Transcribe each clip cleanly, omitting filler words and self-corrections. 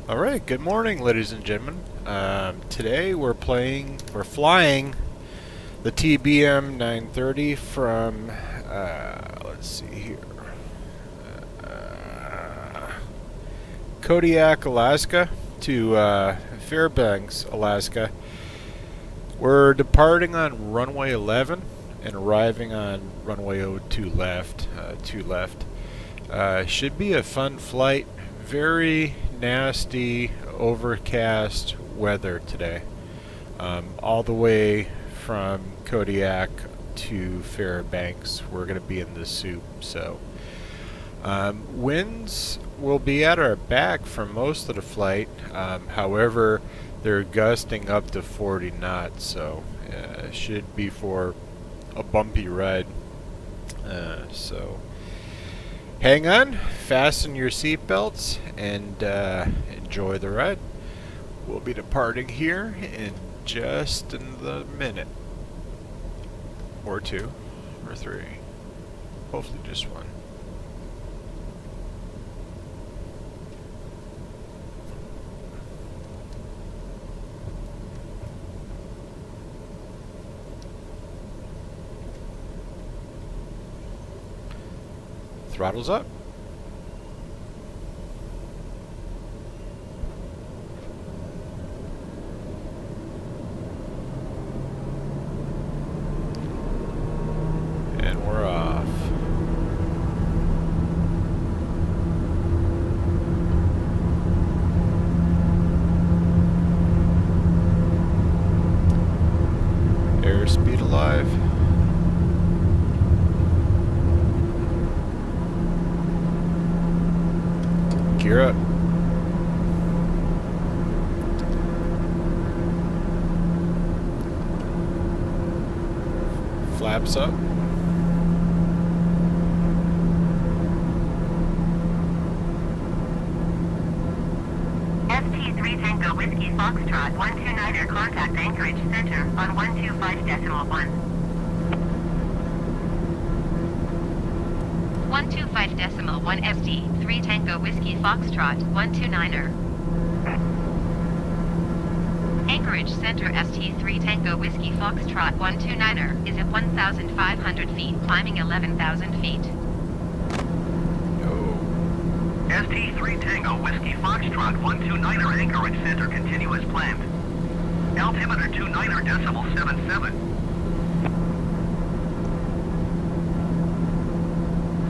Alright, good morning, ladies and gentlemen. Today we're flying the TBM 930 from, let's see here, Kodiak, Alaska to Fairbanks, Alaska. We're departing on runway 11 and arriving on runway 02 left, 2 left. Should be a fun flight. Very nasty, overcast weather today. All the way from Kodiak to Fairbanks, we're going to be in the soup. So, winds will be at our back for most of the flight. However, they're gusting up to 40 knots, so should be for a bumpy ride. So. Hang on, fasten your seatbelts, and enjoy the ride. We'll be departing here in just a minute. Or two, or three. Hopefully just one. Throttles up. And we're off. Airspeed alive. Gear up. Flaps up. ST3 Tango Whiskey Foxtrot 129er contact Anchorage Center on 125.1. 125.1 ST3 Tango Whiskey Foxtrot 129er. Anchorage Center ST3 Tango Whiskey Foxtrot 129er is at 1,500 feet, climbing 11,000 feet. ST3 Tango Whiskey Foxtrot 129er Anchorage Center continue as planned. Altimeter 29er.77.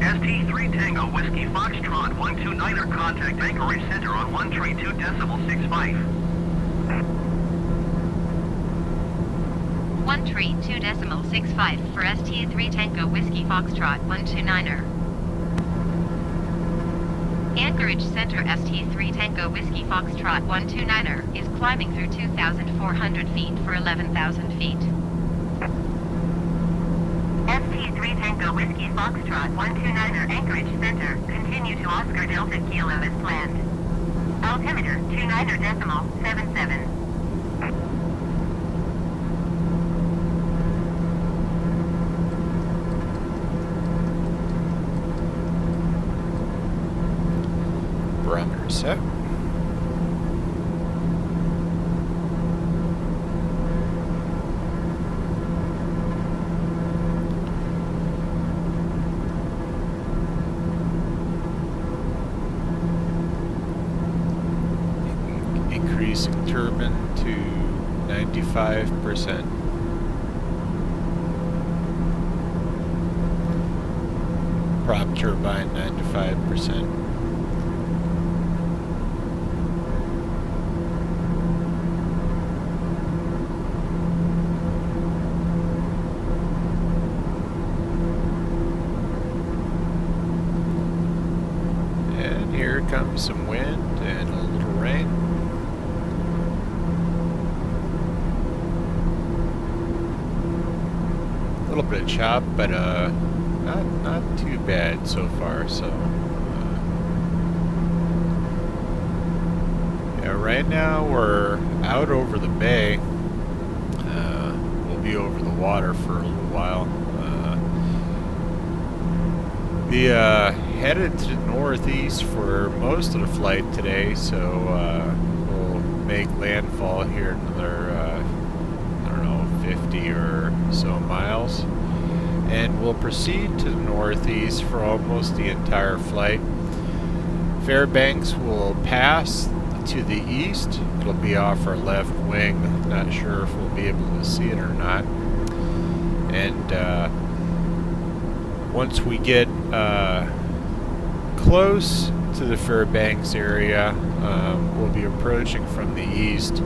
ST3 Tango Whiskey Foxtrot 129er contact Anchorage Center on 132.65. 132.65 for ST3 Tango Whiskey Foxtrot 129er. Anchorage Center ST3 Tango Whiskey Foxtrot 129er is climbing through 2,400 feet for 11,000 feet. ST3 Tango Whiskey Foxtrot 129er Anchorage Center continue to Oscar Delta Kilo as planned. Altimeter 29er.77. Barometer set. Increasing turbine to 95%. Prop turbine 95%. And here comes some wind and a little rain. A little bit of chop, but not too bad so far. So yeah, right now we're out over the bay. We'll be over the water for a little while. Be headed to northeast for most of the flight today, so we'll make landfall here another, I don't know, 50 or so miles. And we'll proceed to the northeast for almost the entire flight. Fairbanks will pass to the east. It'll be off our left wing. Not sure if we'll be able to see it or not. And once we get close to the Fairbanks area, we'll be approaching from the east.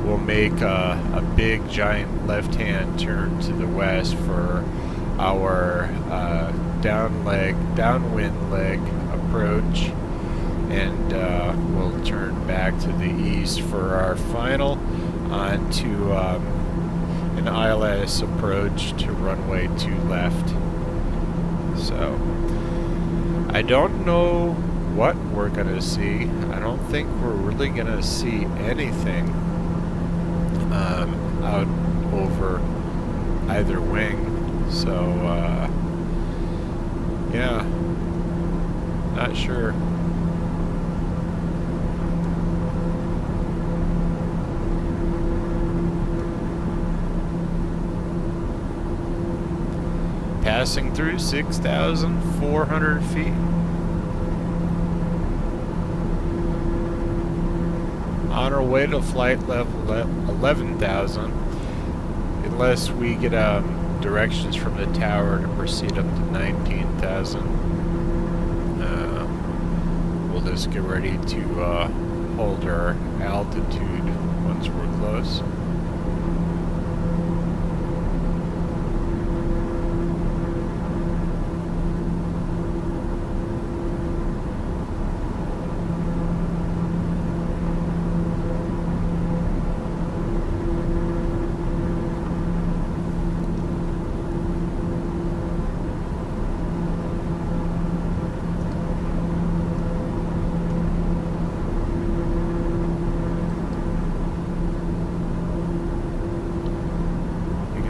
We'll make a big giant left-hand turn to the west for our downwind leg approach, and we'll turn back to the east for our final onto an ILS approach to runway 2 left. So I don't know what we're gonna see. I don't think we're really gonna see anything out over either wing. So yeah, not sure. Passing through 6,400 feet. On our way to flight level 11,000, unless we get directions from the tower to proceed up to 19,000. We'll just get ready to hold our altitude once we're close.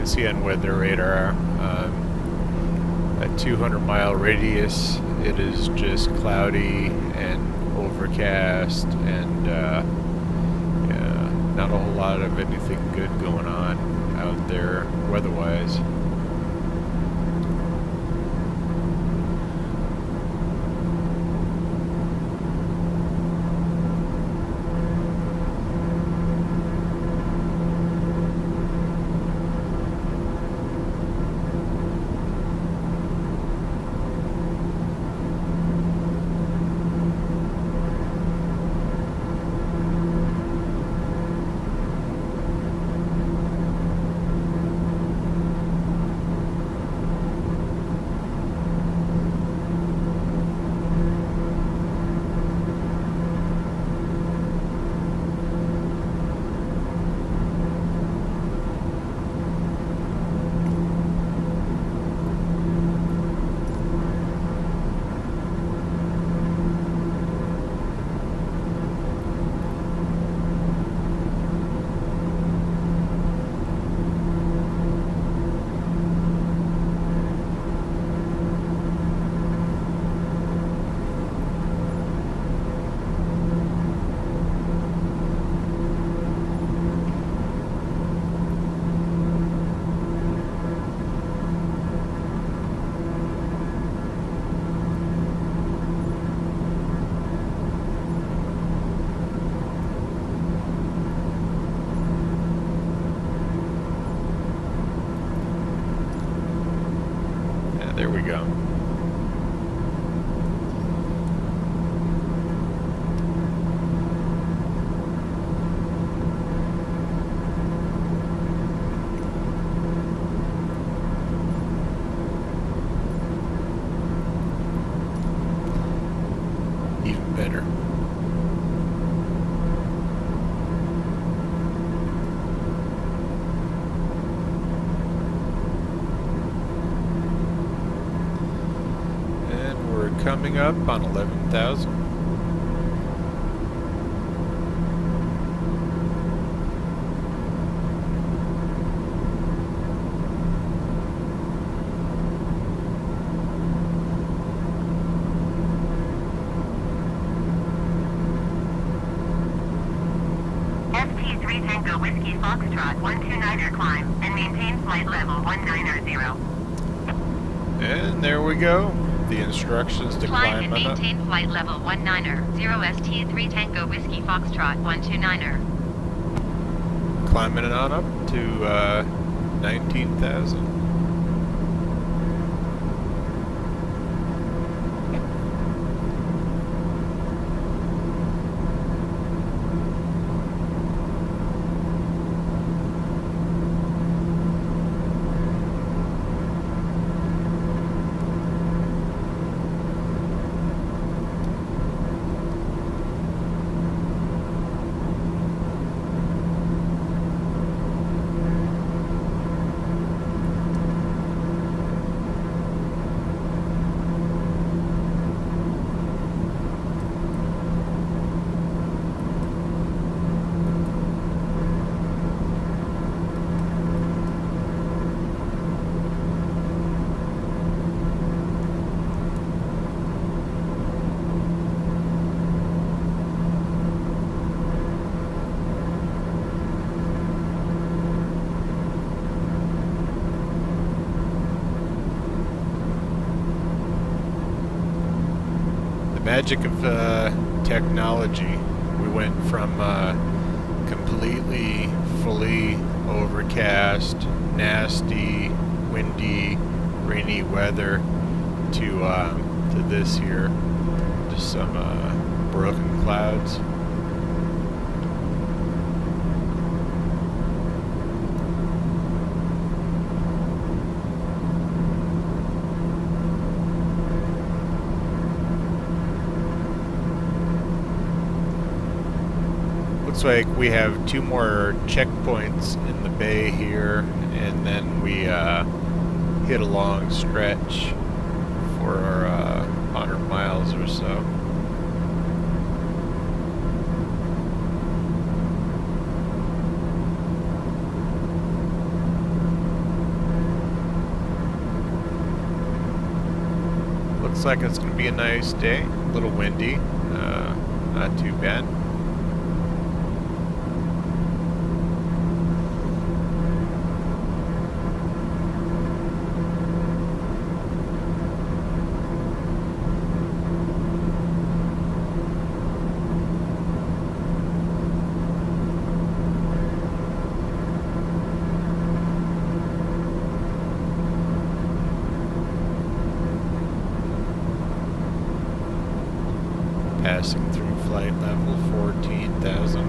See on weather radar, a 200-mile radius, it is just cloudy and overcast, and yeah, not a whole lot of anything good going on out there weather-wise. There we go. Even better. Coming up on 11,000. 3 Tango Whiskey Foxtrot 129er climb and maintain flight level 190. And there we go. The instructions to Climb and climb up. maintain flight level 190 ST 3 Tango Whiskey Foxtrot 129er. Climbing it on up to 19,000. Magic of technology. We went from completely, fully overcast, nasty, windy, rainy weather to this here. Just some broken clouds. Looks like we have 2 more checkpoints in the bay here, and then we hit a long stretch for our 100 miles or so. Looks like it's going to be a nice day. A little windy, not too bad. Passing through flight level 14,140.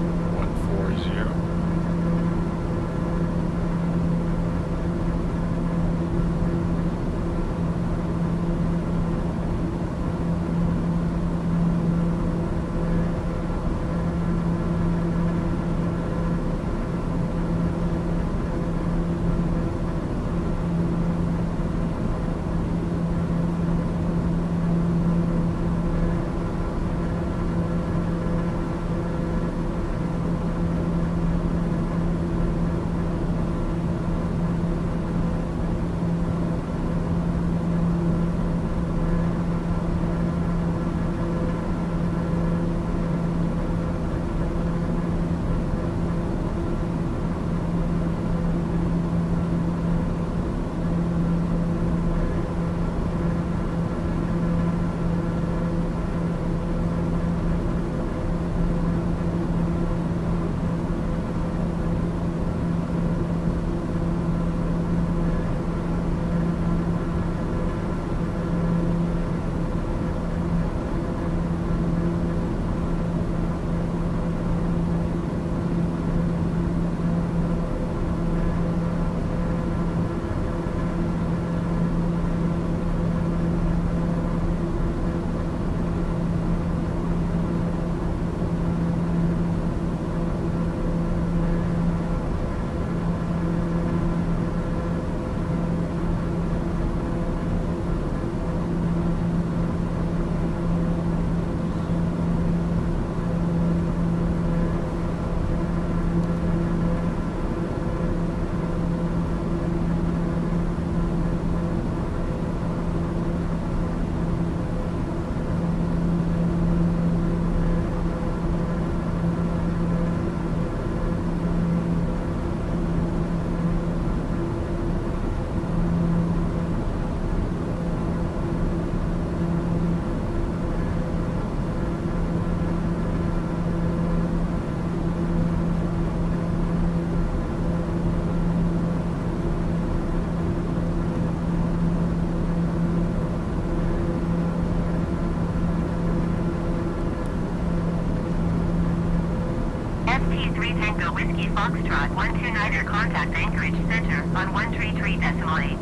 ST3 Tango Whiskey Foxtrot 129er contact Anchorage Center on 133.8.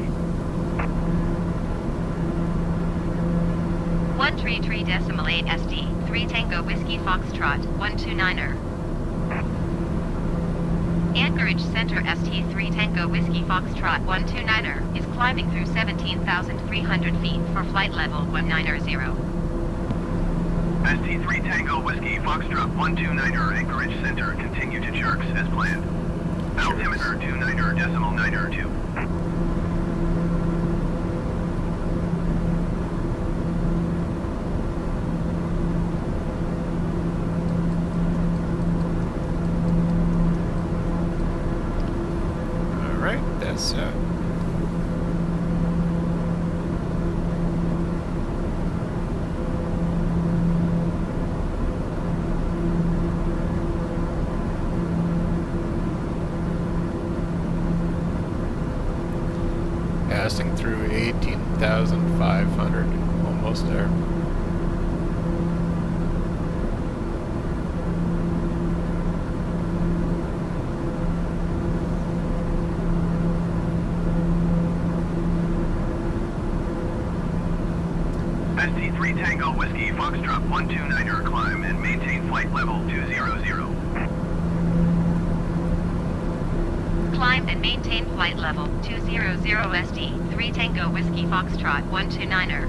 133.8 SD, 3 Tango Whiskey Foxtrot 129er. Anchorage Center ST3 Tango Whiskey Foxtrot 129er is climbing through 17,300 feet for flight level 190. ST3 Tango Whiskey Foxtrot 129er Anchorage Center continue to jerks as planned. Altimeter 29er.902. Alright, that's passing through 18,500, almost there. ST3 Tango Whiskey Foxtrot 129er climb and maintain flight level 200. Climb and maintain flight level 200 SD, 3 Tango Whiskey Foxtrot 129er.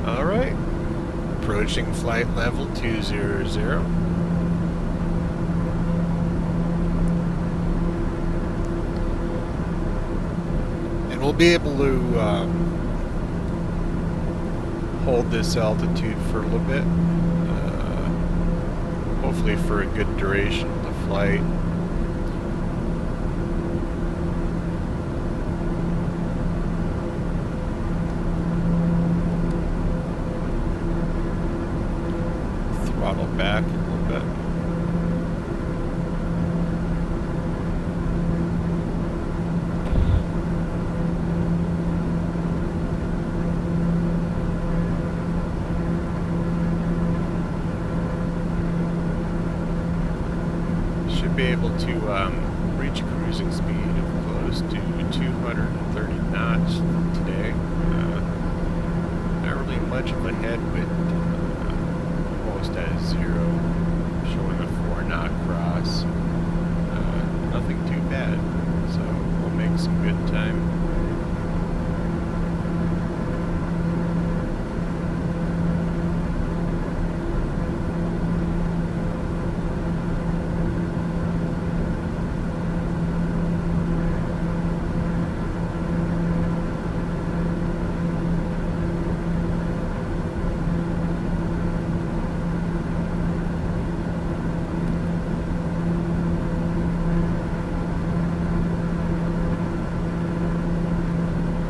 Alright, approaching flight level 200. And we'll be able to hold this altitude for a little bit, hopefully for a good duration of the flight. Throttle back a little bit. Should be able to reach cruising speed of close to 230 knots today. Not really much of a headwind. Almost at 0, showing a 4-knot cross. Nothing too bad, so we'll make some good time.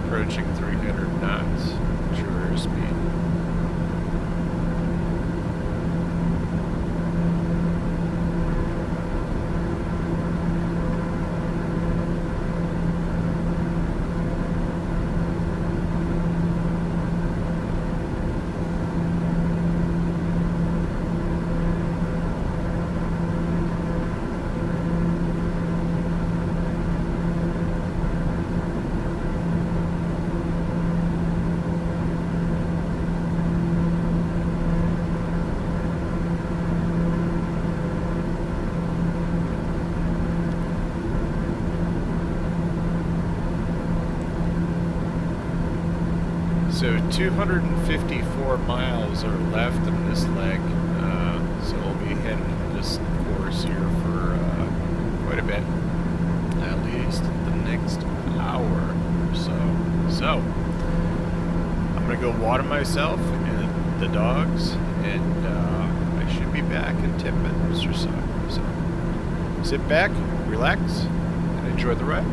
Approaching 300 knots, true airspeed. So 254 miles are left in this leg, so we'll be heading this course here for quite a bit, at least the next hour or so. So I'm gonna go water myself and the dogs, and I should be back in 10 minutes or so. So sit back, relax, and enjoy the ride.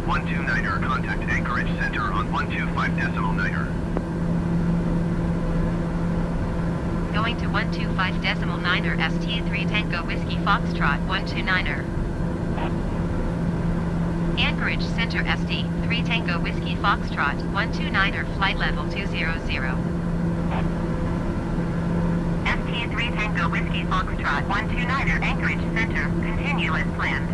129er, contact Anchorage Center on 125.9er. Going to 125.9er ST3 Tango Whiskey Foxtrot 129er. Anchorage Center ST3 Tango Whiskey Foxtrot 129er, flight level 200. ST3 Tango Whiskey Foxtrot 129er, Anchorage Center, continue as planned.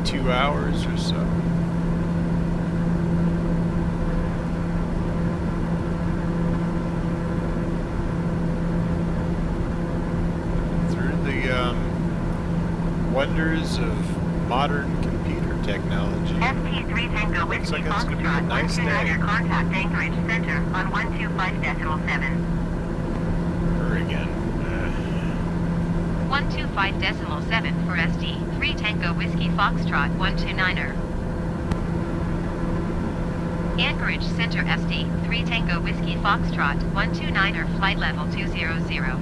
2 hours or so. Through the wonders of modern computer technology. ST3 Tango Looks Whiskey like it's gonna be a Foxtrot nice 129er day. contact Anchorage Center on 125.7. Her again. 125.7 for ST3 Tango Whiskey Foxtrot 129er. Anchorage Center ST3 Tango Whiskey Foxtrot 129er flight level 200.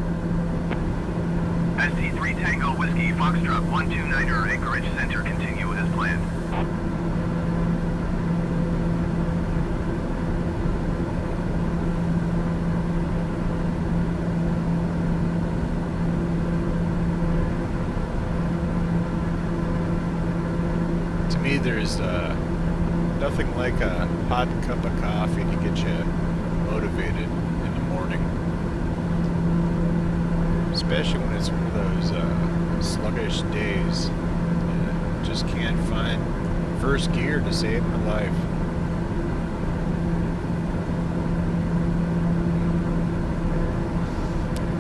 ST3 Tango Whiskey Foxtrot 129er Anchorage Center, continue as planned. To me, there's nothing like a hot cup of coffee to get you motivated in the morning. Especially when it's one of those sluggish days. Just can't find first gear to save my life.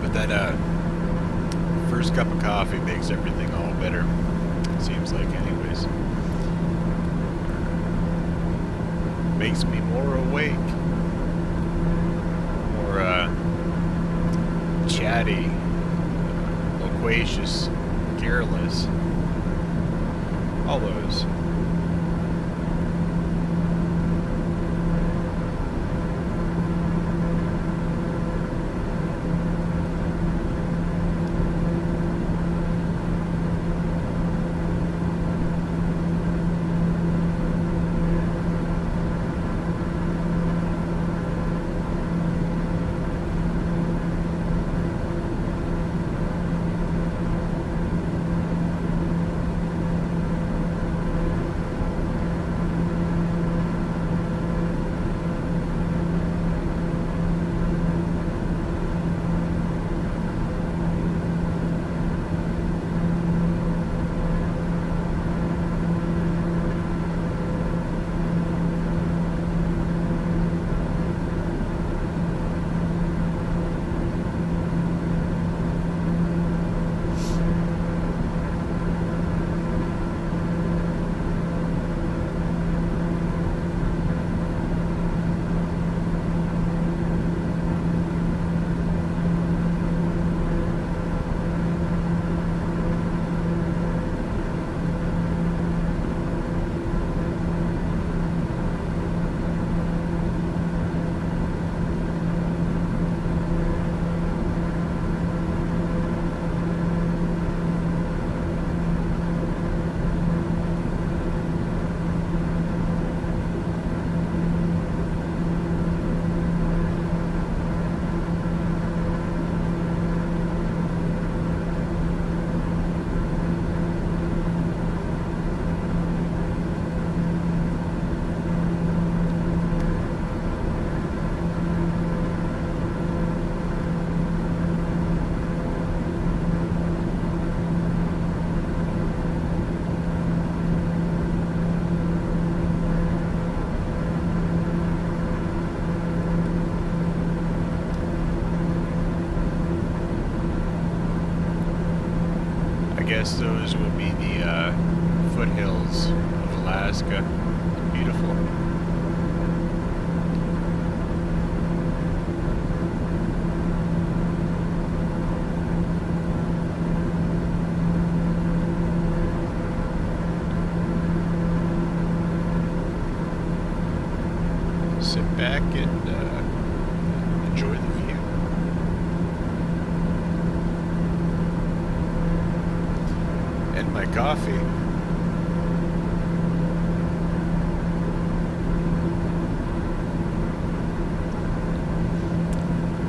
But that first cup of coffee makes everything all better. It seems like, anyways. Makes me more awake, more chatty, loquacious, careless, all those. Guess those would be the foothills of Alaska. Beautiful. Sit back and enjoy the view. And my coffee.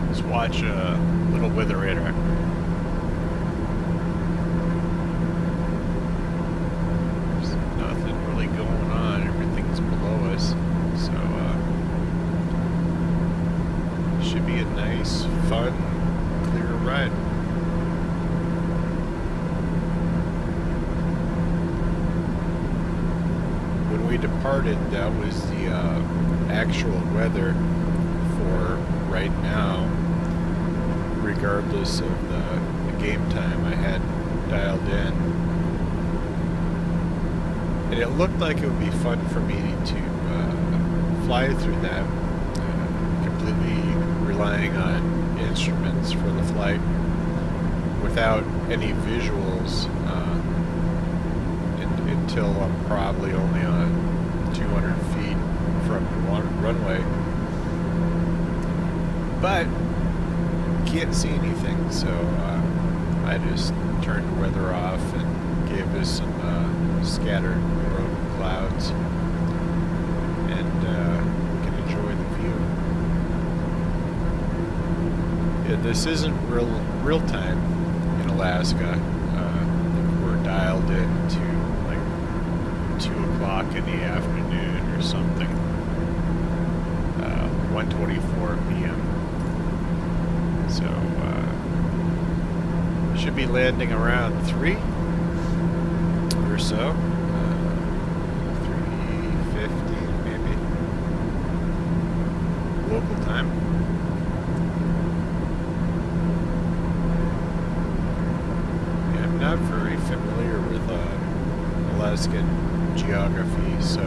Let's watch a little weather radar. There's nothing really going on. Everything's below us. So, should be a nice, fun, clear ride. when we departed, that was the actual weather for right now, regardless of the game time I had dialed in. And it looked like it would be fun for me to fly through that, completely relying on instruments for the flight without any visuals until I'm probably only on 200 feet from the runway. But can't see anything, so I just turned the weather off and gave us some scattered broken clouds, and we can enjoy the view. Yeah, this isn't real time in Alaska. We're dialed in to like 2 o'clock in the afternoon or something. 1:24 p.m. So should be landing around 3 or so. 3:50 maybe local time. Yeah, I'm not very familiar with Alaskan geography, so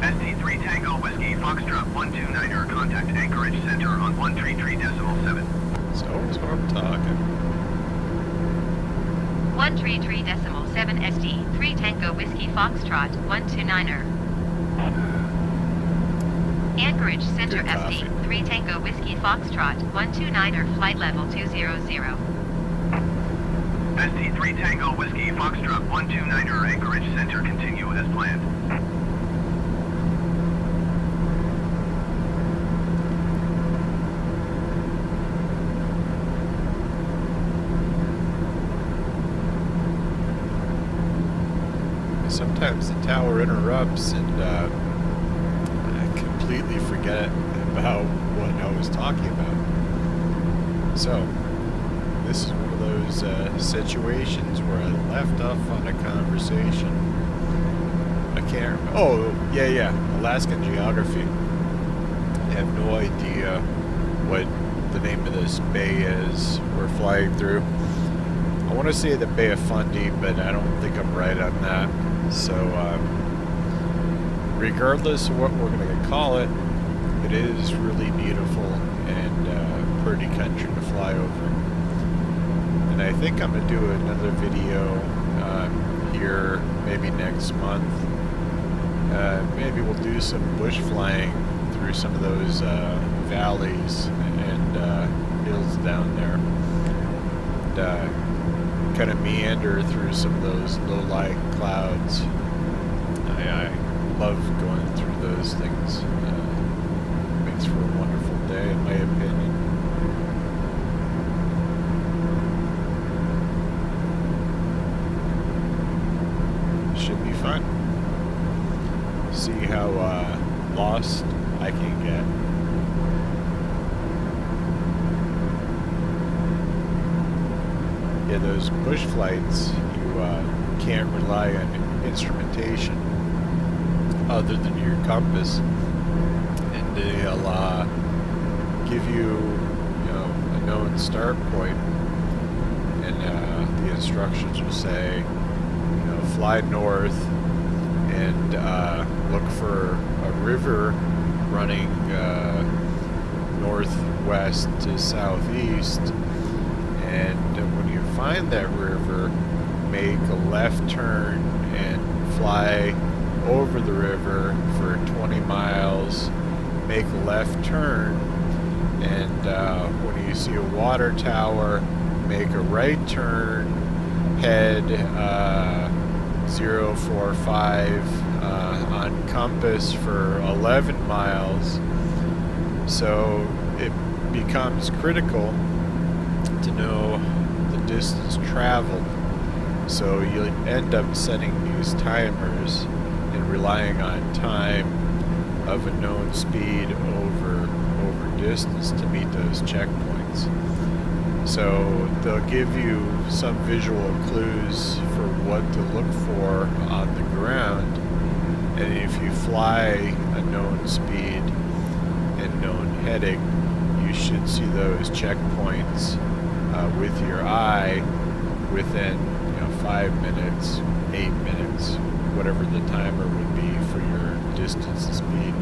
ST3 Tango Whiskey Foxtrot 129er, contact Anchorage Center on 133.7. so I'm talking. 133.7 SD, 3 Tango Whiskey Foxtrot, 129er. Anchorage Center Good SD, coffee. 3 Tango Whiskey Foxtrot, 129er, flight level 200. ST3 Tango Whiskey Foxtrot 129er, Anchorage Center, continue as planned. Sometimes the tower interrupts and I completely forget about what I was talking about. So, this is one of those situations where I left off on a conversation. I can't remember. Oh, yeah, Alaskan geography. I have no idea what the name of this bay is we're flying through. I want to say the Bay of Fundy, but I don't think I'm right on that. So, regardless of what we're going to call it, it is really beautiful and pretty country to fly over. And I think I'm going to do another video here maybe next month. Maybe we'll do some bush flying through some of those valleys and hills down there. And, kind of meander through some of those low-lying clouds. I love going through those things. Makes for a wonderful day, in my opinion. Should be fun. See how lost I can get. Yeah, those bush flights, you can't rely on instrumentation other than your compass, and they'll give you, a known start point, and the instructions will say, fly north and look for a river running northwest to southeast. And when you find that river, make a left turn and fly over the river for 20 miles, make a left turn, and when you see a water tower, make a right turn, head 045 on compass for 11 miles. So it becomes critical to know the distance traveled, so you end up setting these timers and relying on time of a known speed over distance to meet those checkpoints. So they'll give you some visual clues for what to look for on the ground, And if you fly a known speed and known heading, you should see those checkpoints with your eye within 5 minutes, 8 minutes, whatever the timer would be for your distance and speed.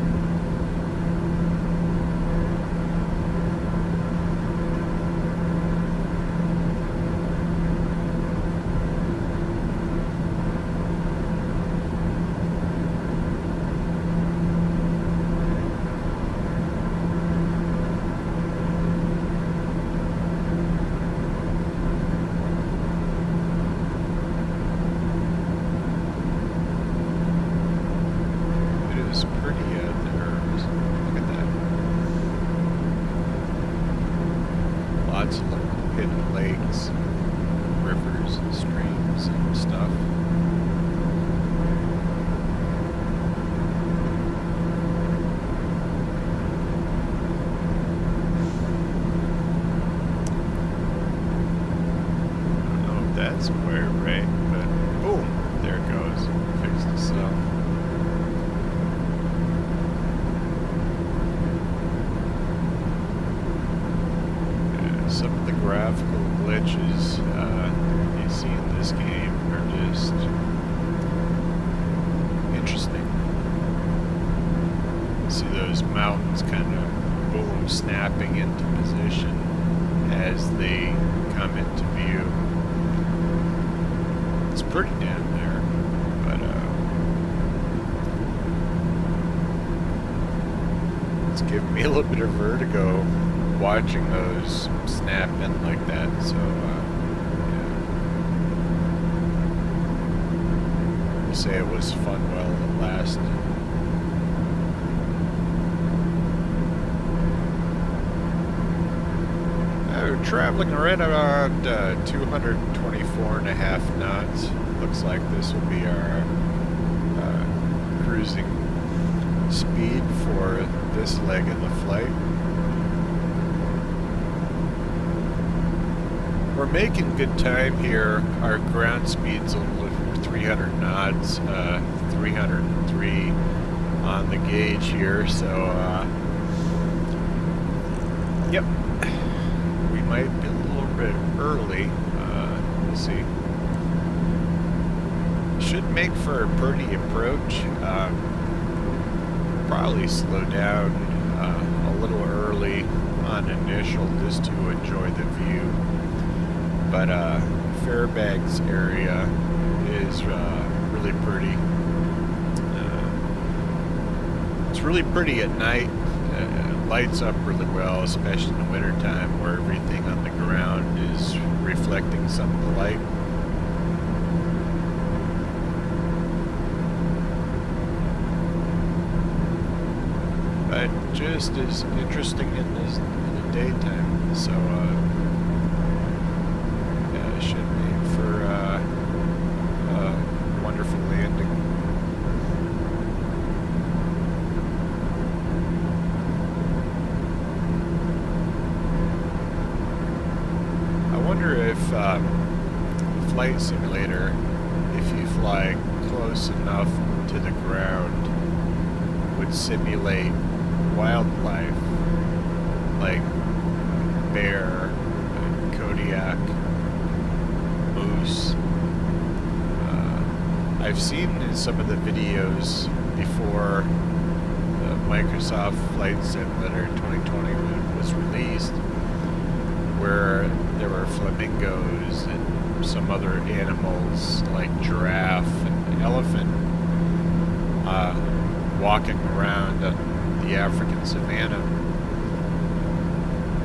Lots of little hidden lakes, rivers and streams and stuff. I don't know if that's where, right? But boom, there it goes. Fixed itself. Some of the graphical glitches you see in this game are just interesting. You see those mountains kind of boom snapping into position as they come into view. It's pretty down there, but it's giving me a little bit of vertigo watching those snap in like that, so yeah. We'll say it was fun while it lasted. We're traveling right around 224.5 knots. Looks like this will be our cruising speed for this leg of the flight. We're making good time here. Our ground speed's a little over 300 knots, 303 on the gauge here, so yep, we might be a little bit early. We'll see. Should make for a pretty approach. Probably slow down a little early on initial just to enjoy the view. But Fairbanks area is really pretty. It's really pretty at night. It lights up really well, especially in the wintertime where everything on the ground is reflecting some of the light. But just as interesting in the daytime. So should make for a wonderful landing. I wonder if Flight Simulator, if you fly close enough to the ground, would simulate wildlife like bear, Kodiak, moose. I've seen in some of the videos before the Microsoft Flight Simulator 2020 was released, where there were flamingos and some other animals like giraffe and elephant walking around the African savanna.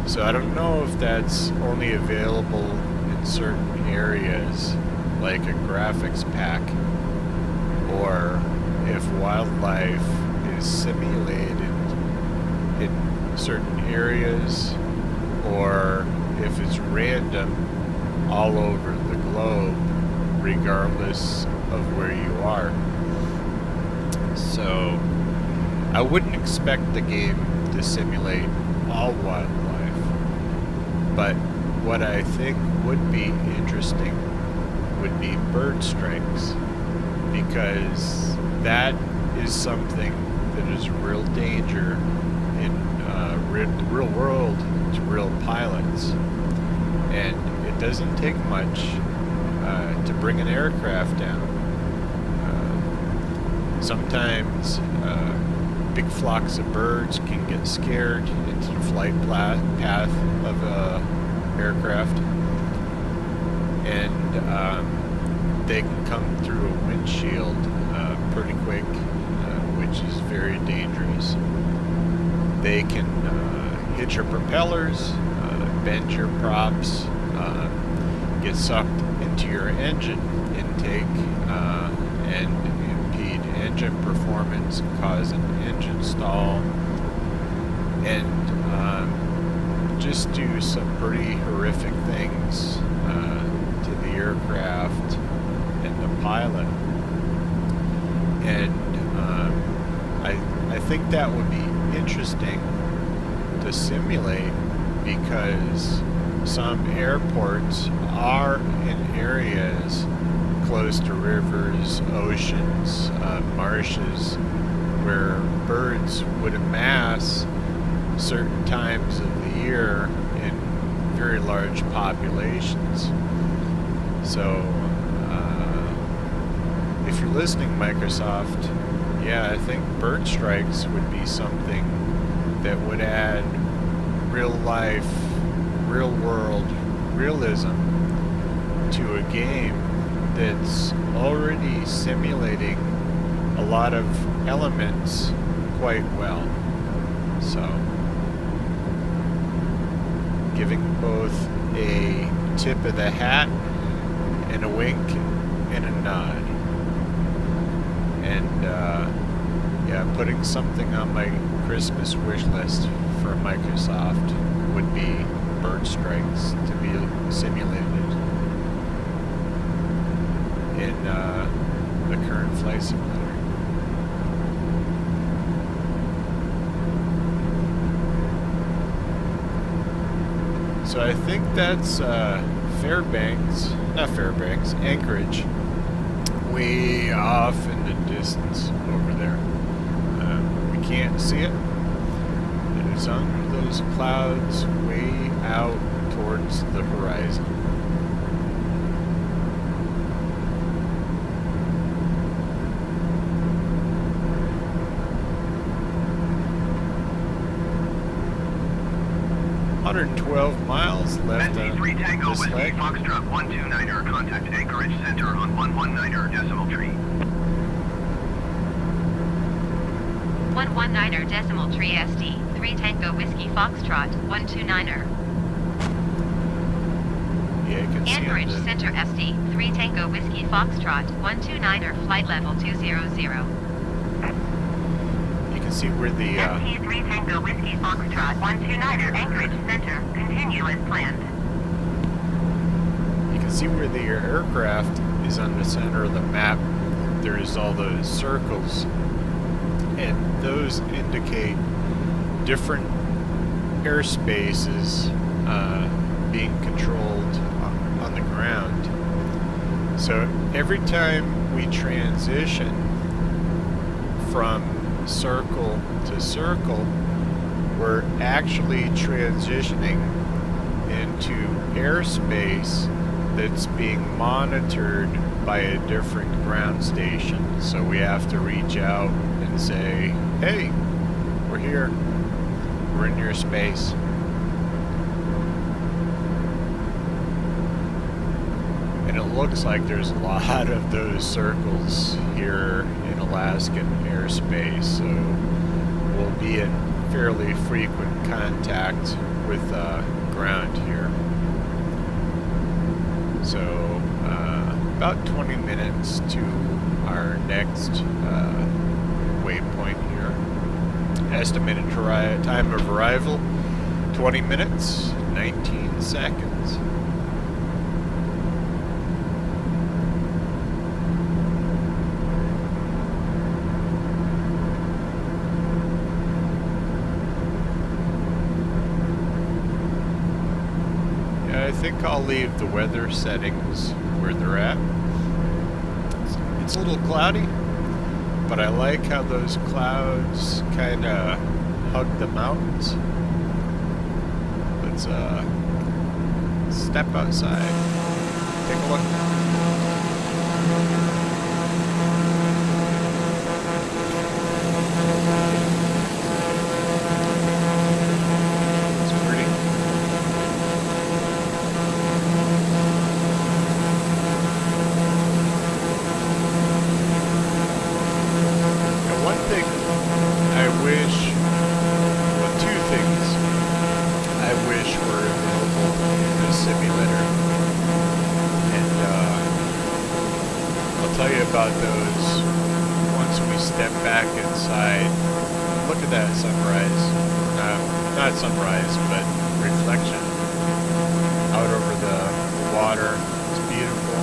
So I don't know if that's only available in certain areas, like a graphics pack, or if wildlife is simulated in certain areas, or if it's random all over the globe, regardless of where you are. So I wouldn't expect the game to simulate all wildlife, but what I think would be interesting would be bird strikes, because that is something that is a real danger in the real world to real pilots. And it doesn't take much to bring an aircraft down. Sometimes big flocks of birds can get scared into the flight path of an aircraft, and they can come through a windshield pretty quick, which is very dangerous. They can hit your propellers, bend your props, get sucked into your engine intake, and impede engine performance, cause an engine stall, and just do some pretty horrific things to the aircraft and the pilot. And I think that would be interesting to simulate, because some airports are in areas close to rivers, oceans, marshes, where birds would amass certain times of the year in very large populations. So, if you're listening, Microsoft, yeah, I think bird strikes would be something that would add real life, real world realism to a game that's already simulating a lot of elements quite well. So, giving both a tip of the hat and a wink and a nod. And yeah, putting something on my Christmas wish list for Microsoft would be bird strikes to be simulated in the current flight simulator. So I think that's Fairbanks, not Fairbanks, Anchorage, way off in the distance over there. We can't see it. It is under those clouds way out towards the horizon. $112 miles left on NC3 Tango this Whiskey leg. Foxtrot 129er, contact Anchorage Center on 119er decimal tree. 119er decimal tree SD, 3 Tango Whiskey Foxtrot, 129er. Yeah, you can see Anchorage on the, Center SD, 3 Tango Whiskey Foxtrot, 129er, flight level 200. you can see where the NC3 Tango Whiskey Foxtrot, 129er, Anchorage Center, continue as planned. you can see where the aircraft is on the center of the map. There's all those circles, and those indicate different airspaces being controlled on the ground. So every time we transition from circle to circle, we're actually transitioning into airspace that's being monitored by a different ground station. So we have to reach out and say, hey, we're here, we're in your space. And it looks like there's a lot of those circles here in Alaskan airspace, so we'll be in fairly frequent contact with ground here. So about 20 minutes to our next waypoint here. Estimated time of arrival, 20 minutes, 19 seconds. I think I'll leave the weather settings where they're at. It's a little cloudy, but I like how those clouds kind of hug the mountains. Let's step outside, take a look. It's pretty. And one thing I wish, well, two things I wish were available in this simulator, and I'll tell you about those once we step back inside. Look at that sunrise, not sunrise, but reflection out over the water. It's beautiful.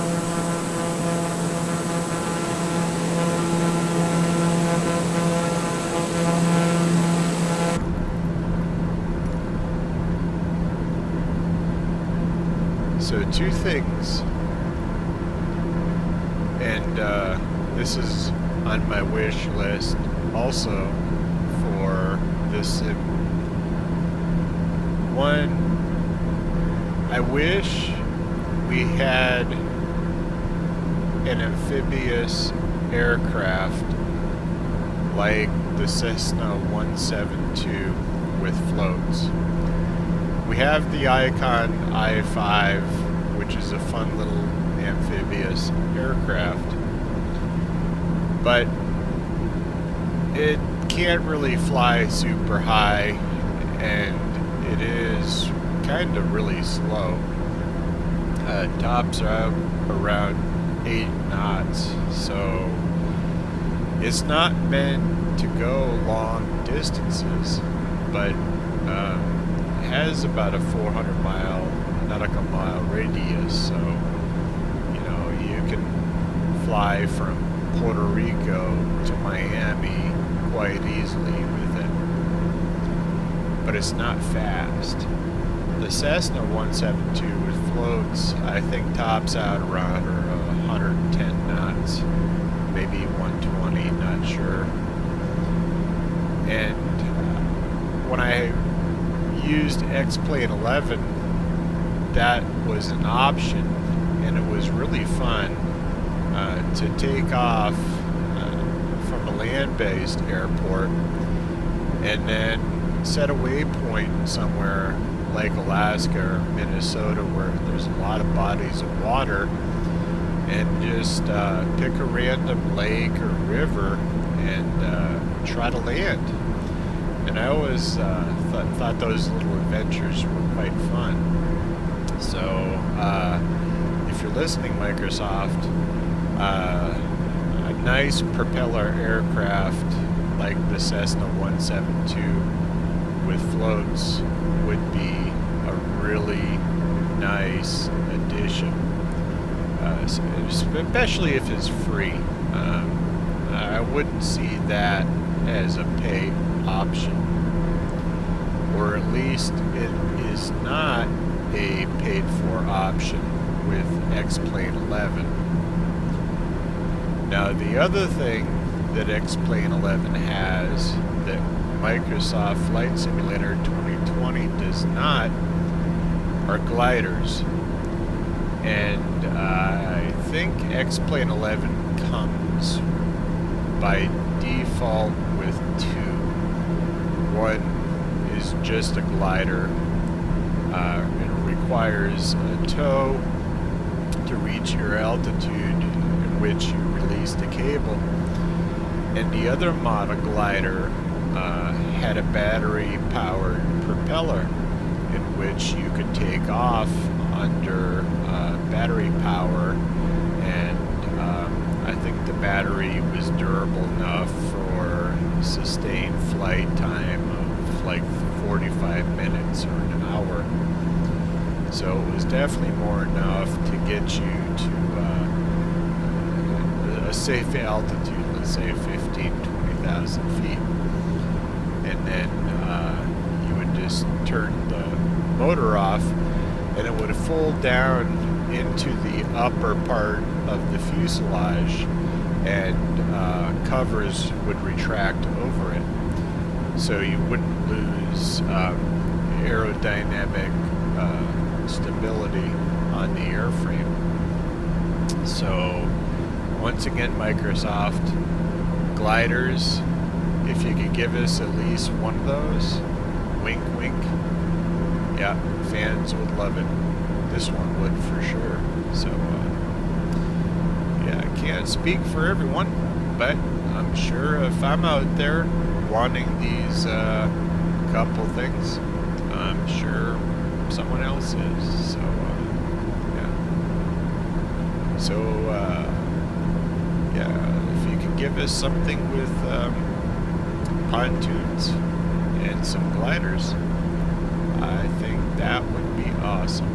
So two things, and this is on my wish list also for this sim. One, I wish we had an amphibious aircraft like the Cessna 172 with floats. We have the Icon I-5, which is a fun little amphibious aircraft, but it can't really fly super high, and it is kind of really slow. Tops are out around 8 knots, so it's not meant to go long distances, but has about a 400-mile nautical mile radius, so you know you can fly from Puerto Rico to Miami quite easily with it, but it's not fast. The Cessna 172 with floats, I think, tops out around 110 knots, maybe 120, not sure. And when I used X-Plane 11, that was an option, and it was really fun to take off from a land-based airport and then set a waypoint somewhere like Alaska or Minnesota where there's a lot of bodies of water, and just pick a random lake or river and try to land. And I always thought those little adventures were quite fun. So if you're listening, Microsoft, a nice propeller aircraft like the Cessna 172 with floats would be a really nice addition, especially if it's free. I wouldn't see that as a pay option, or at least it is not a paid for option with X-Plane 11. Now the other thing that X-Plane 11 has that Microsoft Flight Simulator 2020 does not are gliders, and I think X-Plane 11 comes by default with two. One is just a glider. It requires a tow to reach your altitude in which you release the cable. And the other model glider had a battery-powered propeller in which you could take off under battery power, and I think the battery was durable enough for sustained flight time of like 45 minutes or an hour. So it was definitely more enough to get you to a safe altitude, let's say 15,000-20,000 feet. And then you would just turn the motor off, and it would fold down into the upper part of the fuselage and covers would retract over it, so you wouldn't lose aerodynamic stability on the airframe. So once again, Microsoft, gliders, if you could give us at least one of those, wink wink, yeah, fans would love it. This one would for sure. So yeah, I can't speak for everyone, but I'm sure if I'm out there wanting these couple things, I'm sure someone else is. So yeah. So yeah, if you could give us something with pontoons and some gliders, I think that would be awesome.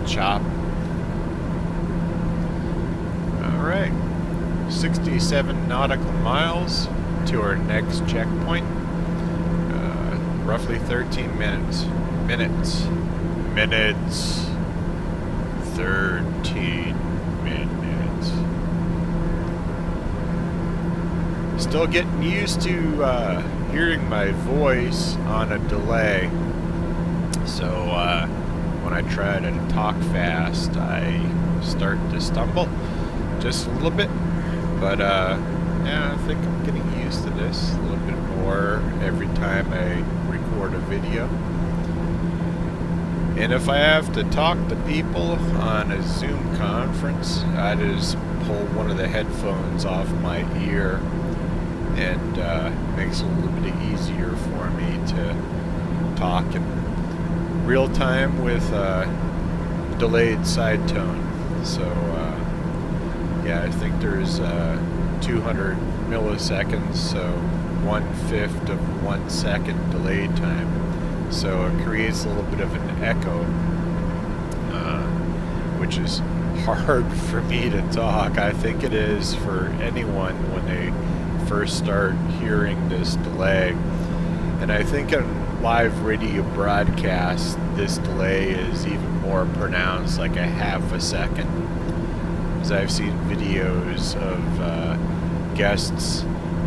Chop. Alright, 67 nautical miles to our next checkpoint. Roughly 13 minutes. 13 minutes. Still getting used to hearing my voice on a delay. So, when I try to talk fast, I start to stumble just a little bit, but yeah, I think I'm getting used to this a little bit more every time I record a video. And if I have to talk to people on a Zoom conference, I just pull one of the headphones off my ear, and makes it a little bit easier for me to talk in real time with delayed side tone. So yeah, I think there's 200 milliseconds, so 1/5 of 1 second delay time. So it creates a little bit of an echo, which is hard for me to talk. I think it is for anyone when they first start hearing this delay. And I think in live radio broadcast, this delay is even more pronounced, like a half a second. As I've seen videos of guests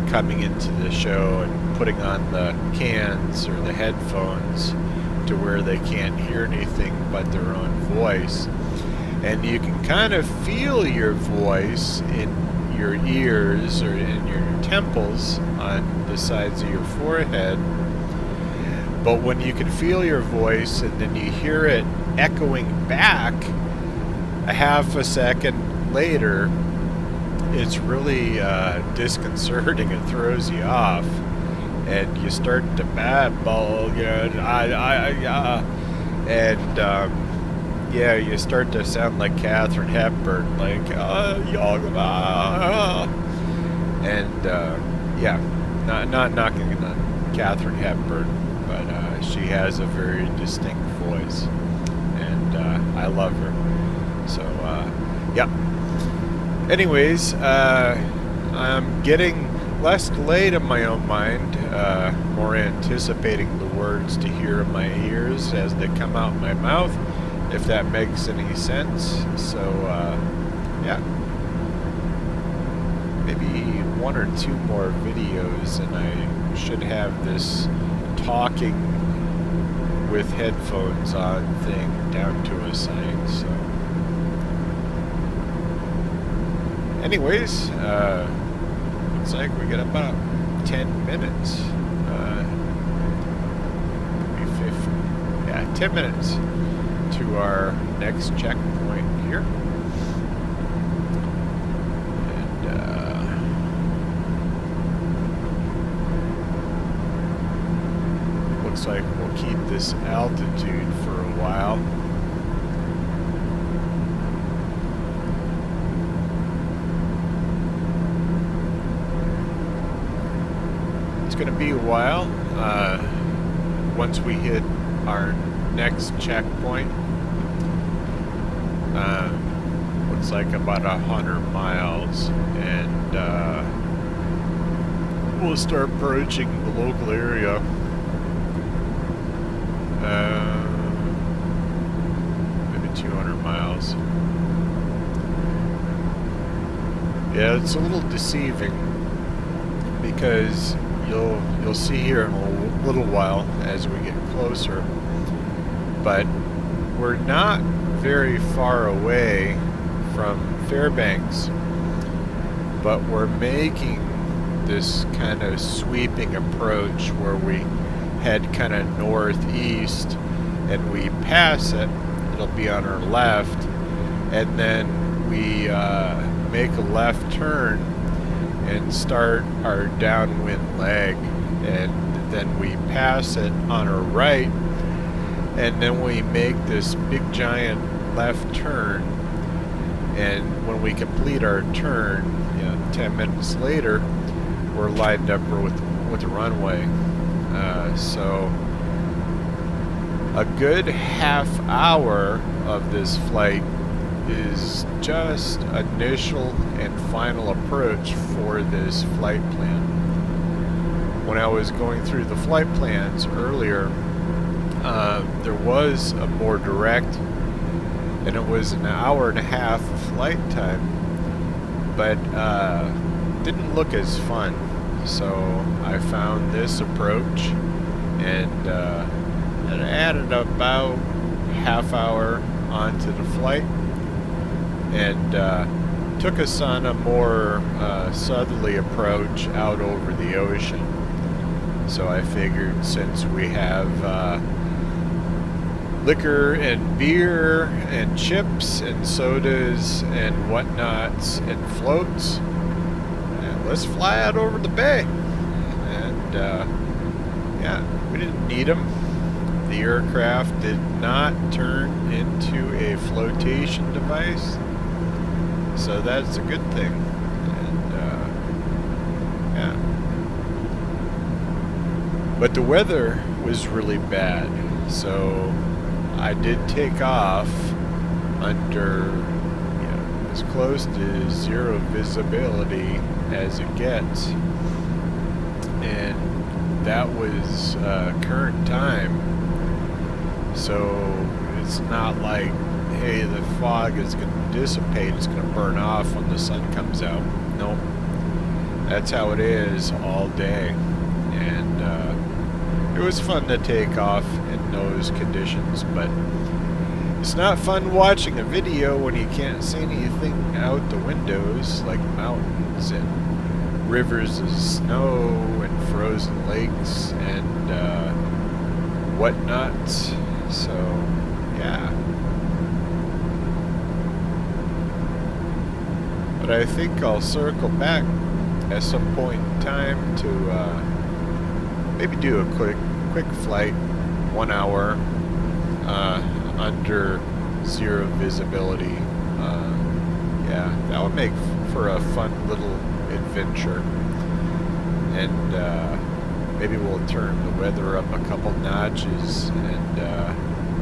coming into the show and putting on the cans or the headphones to where they can't hear anything but their own voice. And you can kind of feel your voice in your ears or in your temples on the sides of your forehead. But when you can feel your voice and then you hear it echoing back a half a second later, it's really disconcerting. It throws you off, and you start to babble, and yeah, you start to sound like Katharine Hepburn, like and yeah, not knocking on Katharine Hepburn, but she has a very distinct voice, and I love her. So yeah. Anyways, I'm getting less delayed in my own mind, more anticipating the words to hear in my ears as they come out my mouth, if that makes any sense. So yeah, maybe 1 or 2 more videos and I should have this talking with headphones on thing down to a science. So anyways, looks like we got about 10 minutes. Maybe 50. Yeah, 10 minutes to our next checkpoint here. And looks like we'll keep this altitude for a while. It's going to be a while once we hit our next checkpoint. Looks like about 100 miles, and we'll start approaching the local area. Maybe 200 miles. Yeah, it's a little deceiving because you'll see here in a little while as we get closer, but we're not very far away from Fairbanks, but we're making this kind of sweeping approach where we head kind of northeast and we pass it. It'll be on our left, and then we make a left turn and start our downwind leg, and then we pass it on our right, and then we make this big giant left turn, and when we complete our turn, 10 minutes later, we're lined up with the runway. So a good half hour of this flight is just initial and final approach for this flight plan. When I was going through the flight plans earlier, there was a more direct, and it was an hour and a half of flight time, but didn't look as fun. So I found this approach, and it added about half hour onto the flight, and took us on a more southerly approach out over the ocean. So I figured since we have liquor and beer and chips and sodas and whatnots and floats, let's fly out over the bay. And yeah, we didn't need them. The aircraft did not turn into a flotation device, so that's a good thing. And yeah, but the weather was really bad, so I did take off under as close to zero visibility as it gets, and that was current time. So it's not like, hey, the fog is going to dissipate, it's going to burn off when the sun comes out. Nope, that's how it is all day. And it was fun to take off in those conditions, but it's not fun watching a video when you can't see anything out the windows, like mountains and rivers of snow and frozen lakes and whatnot. So, yeah. But I think I'll circle back at some point in time to maybe do a quick flight, 1 hour, under zero visibility. Yeah, that would make for a fun little adventure. And maybe we'll turn the weather up a couple notches and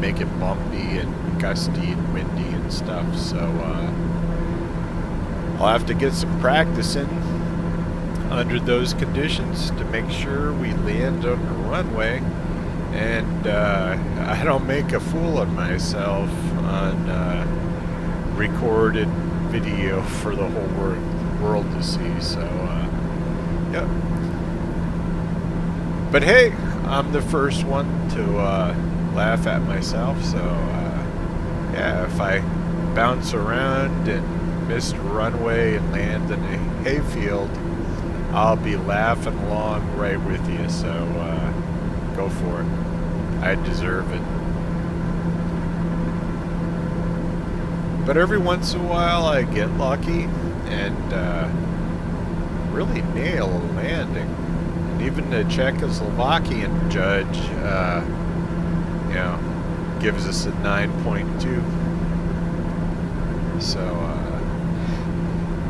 make it bumpy and gusty and windy and stuff. So I'll have to get some practice in under those conditions to make sure we land on the runway and I don't make a fool of myself on recorded video for the whole world to see. So yep. But hey, I'm the first one to laugh at myself, so yeah, if I bounce around and miss the runway and land in a hayfield, I'll be laughing along right with you, so go for it. I deserve it. But every once in a while I get lucky and really nail a landing. And even the Czechoslovakian judge, you know, gives us a 9.2. So,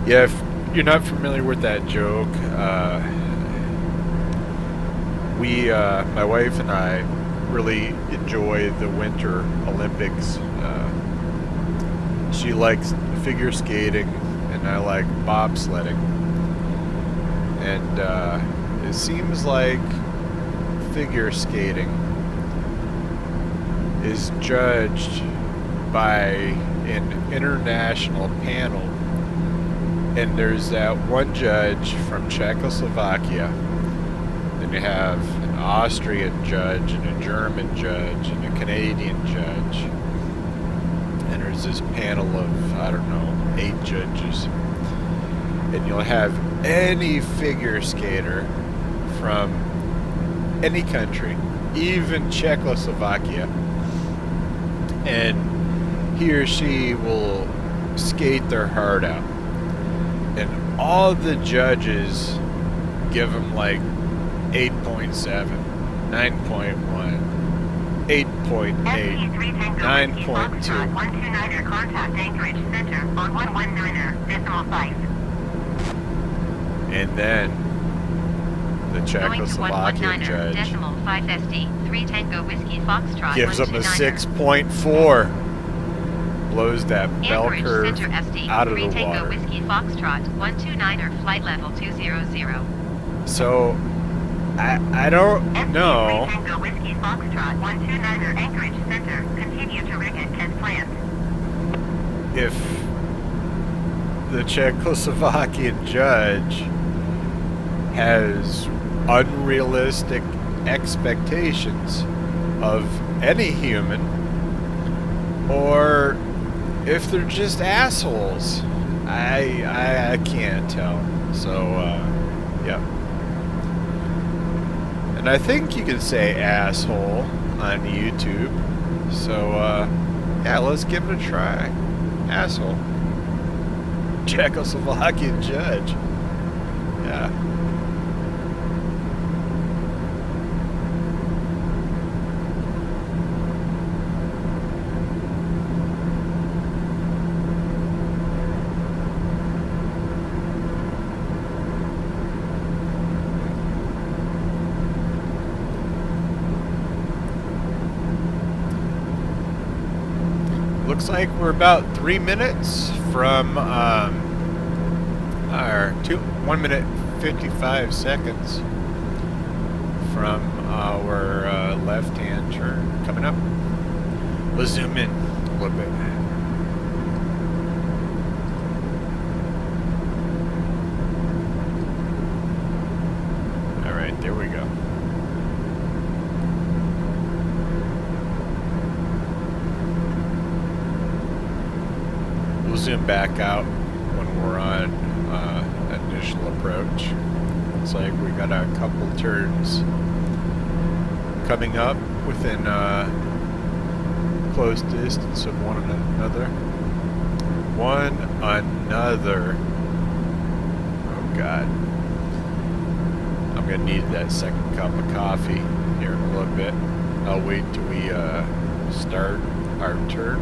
yeah, if you're not familiar with that joke, my wife and I really enjoy the Winter Olympics. She likes figure skating, and I like bobsledding. And it seems like figure skating is judged by an international panel. And there's that one judge from Czechoslovakia. Then you have an Austrian judge and a German judge and a Canadian judge. And there's this panel of, I don't know, 8 judges. And you'll have any figure skater from any country, even Czechoslovakia, and he or she will skate their heart out. And all the judges give them like 8.7, 9.1, 8.8, 9.2. 129er contact Anchorage Center on 119er decimal 5. And then the Czechoslovakian judge decimal 5 SD 3 Tango Whiskey Foxtrot gives them a 6.4. Blows that bell Anchorage curve Center SD out of 3 the Tango water. Whiskey Foxtrot 129er flight level 200. So I don't know. 3 Tango Whiskey Foxtrot 129er Anchorage Center continue to rig it as planned. If the Czechoslovakian judge has unrealistic expectations of any human, or if they're just assholes. I can't tell. So, yeah. And I think you can say asshole on YouTube. So, yeah, let's give it a try. Asshole. Czechoslovakian judge. Yeah. Looks like we're about 3 minutes from our 1 minute 55 seconds from our left-hand turn coming up. Let's zoom in a little bit. All right, there we go. We'll zoom back out when we're on initial approach. Looks like we got a couple turns coming up within close distance of one another. Oh God. I'm gonna need that second cup of coffee here in a little bit. I'll wait till we start our turn.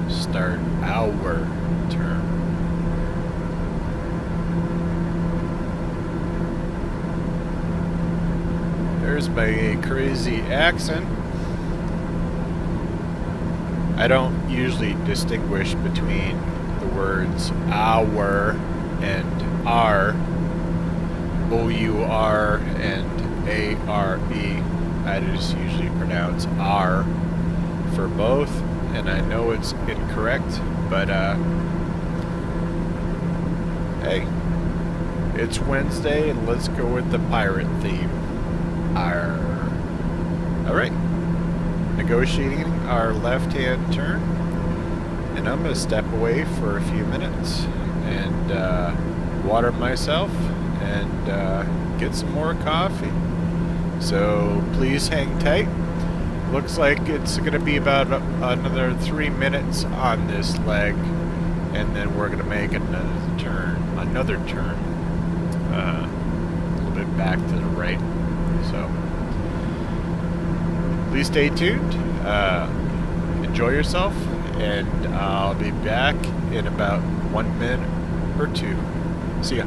Start our turn. There's my crazy accent. I don't usually distinguish between the words our and R, O-U-R and A-R-E. I just usually pronounce R for both. And I know it's incorrect, but hey, it's Wednesday and let's go with the pirate theme. Arr. Alright, negotiating our left-hand turn, and I'm going to step away for a few minutes and water myself and get some more coffee. So please hang tight. Looks like it's going to be about another 3 minutes on this leg, and then we're going to make another turn, a little bit back to the right. So, please stay tuned. Enjoy yourself, and I'll be back in about 1 minute or two. See ya.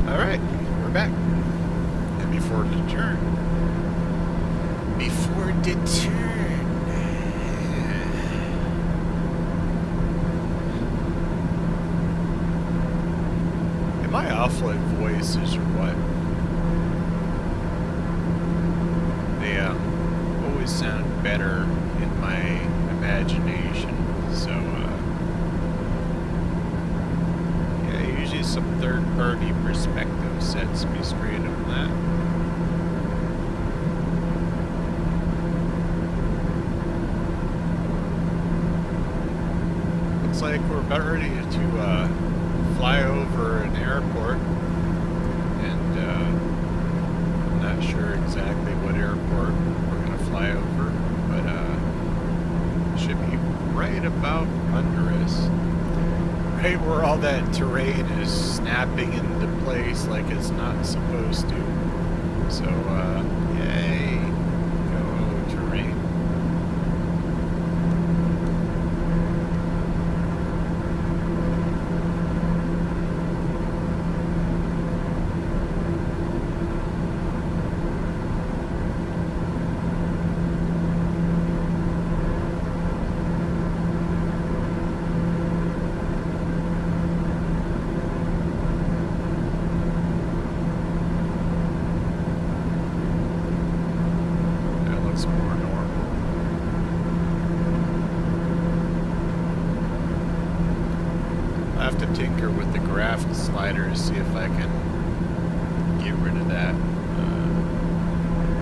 Alright, we're back. And before the turn. Am I off like voices or what? They always sound better in my imagination. So, yeah, usually some third-party perspective sets me straight on that. Looks like we're about ready to fly over an airport, and I'm not sure exactly what airport we're going to fly over, but it should be right about under us. Right where all that terrain is snapping into place like it's not supposed to. So, yay, go terrain. Tinker with the graph sliders, see if I can get rid of that,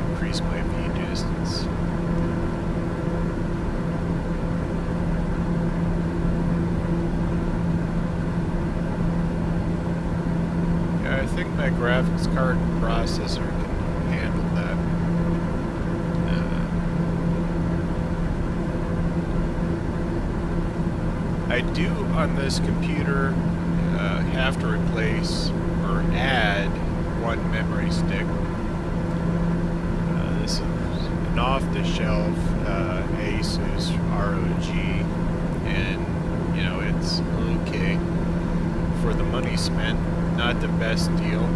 increase my view distance. Yeah, I think my graphics card processor can handle that. I do on this computer have to replace or add one memory stick. This is an off-the-shelf Asus ROG, and you know, it's okay for the money spent. Not the best deal.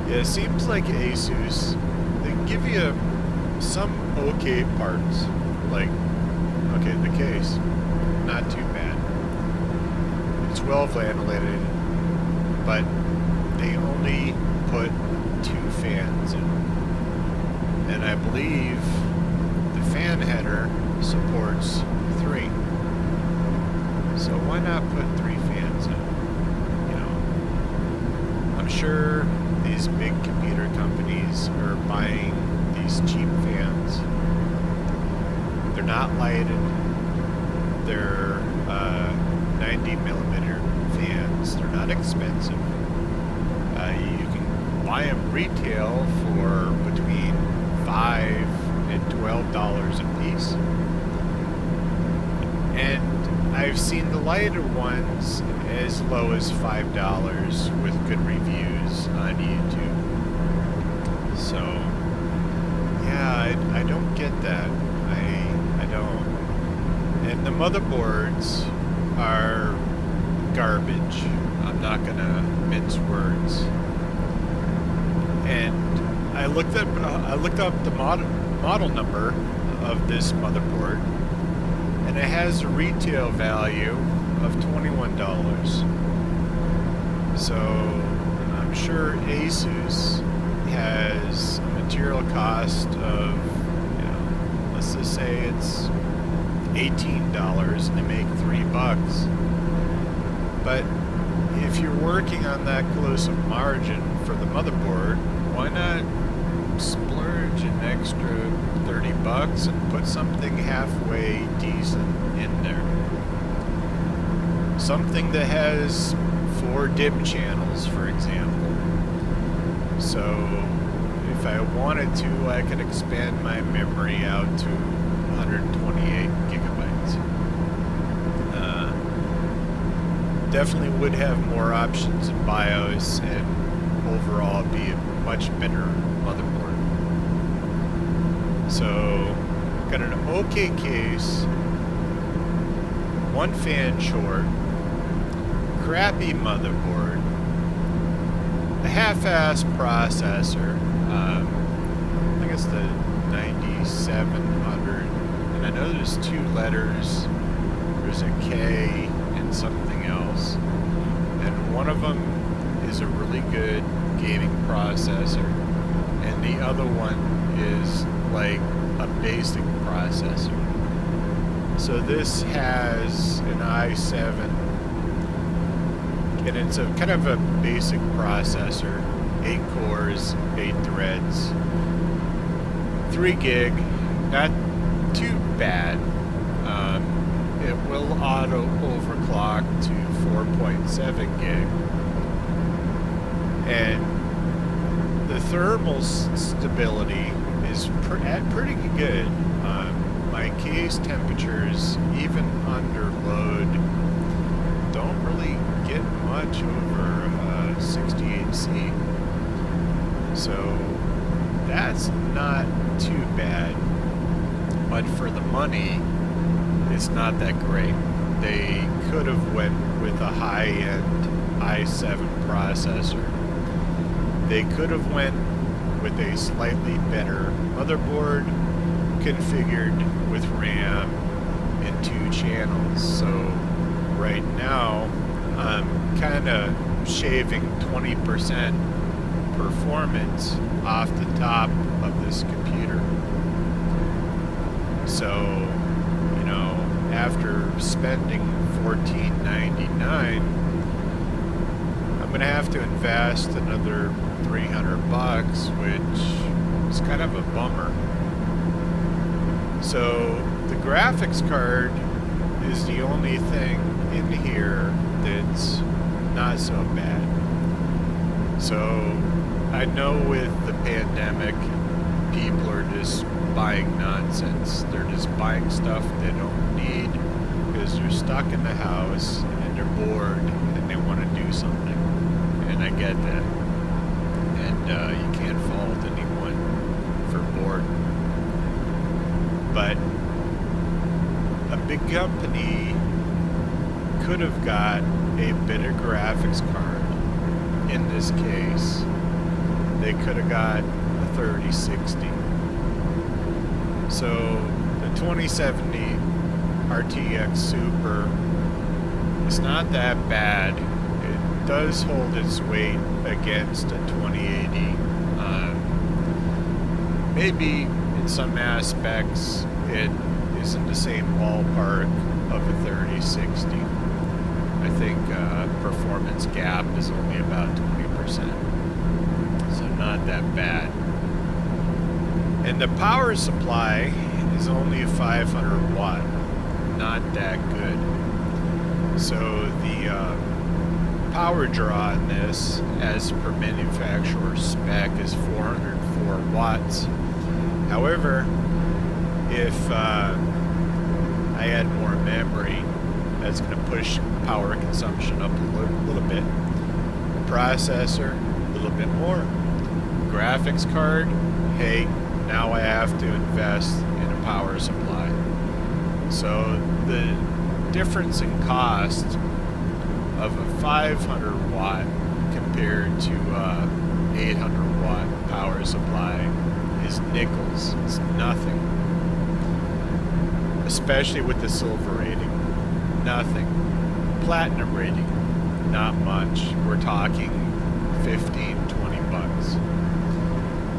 Yeah, it seems like Asus, they give you some okay parts, like okay, the case, not too bad. It's well ventilated, but they only put 2 fans in. And I believe the fan header supports 3. So why not put 3 fans in? You know, I'm sure these big computer companies are buying these cheap fans. They're not lighted. They're 90 millimeter fans. They're not expensive. You can buy them retail for between $5 and $12 a piece. And I've seen the lighter ones as low as $5 with good reviews on YouTube. So, yeah, I don't get that. I don't. And the motherboards are garbage. I'm not gonna mince words. And I looked up the model number of this motherboard, and it has a retail value of $21. So I'm sure Asus has a material cost of, let's just say it's $18 and they make $3. But if you're working on that close of margin for the motherboard, why not splurge an extra $30 and put something halfway decent in there? Something that has 4 DIMM channels, for example. So if I wanted to, I could expand my memory out to 128 gigabytes. Definitely would have more options in BIOS and overall be a much better motherboard. So, got an okay case, 1 fan short, crappy motherboard, a half-ass processor, I guess the 9700, and I know there's 2 letters, there's a K and something else, and one of them is a really good gaming processor, and the other one is like a basic processor. So this has an i7, and it's a kind of a basic processor, 8 cores, 8 threads, 3 gig, not too bad. It will auto overclock to 4.7 gig, and the thermal stability is pretty good. My case temperatures, even under load, don't really get much over 68C. So that's not too bad. But for the money, it's not that great. They could have went with a high-end i7 processor. They could have went with a slightly better motherboard configured with RAM and 2 channels. So right now I'm kind of shaving 20% performance off the top of this computer. So, after spending $14.99, I'm gonna have to invest another $300, which is kind of a bummer. So the graphics card is the only thing in here that's not so bad. So I know with the pandemic, people are just buying nonsense. They're just buying stuff they don't need because they're stuck in the house and they're bored and they want to do something. And I get that. And you can't fault anyone for boredom. But a big company could have got a better graphics card. In this case, they could have got a 3060. So the 2070 RTX Super is not that bad. It does hold its weight against a 2080. Maybe in some aspects it is in the same ballpark of a 3060. I think performance gap is only about 20%. So not that bad. And the power supply is only 500 watt, not that good. So the power draw on this, as per manufacturer spec, is 404 watts. However, if I add more memory, that's going to push power consumption up a little bit. Processor, a little bit more. Graphics card, hey, now I have to invest in a power supply. So the difference in cost of a 500 watt compared to 800 watt power supply is nickels. It's nothing. Especially with the silver rating. Nothing. Platinum rating, not much. We're talking 15, 20 bucks.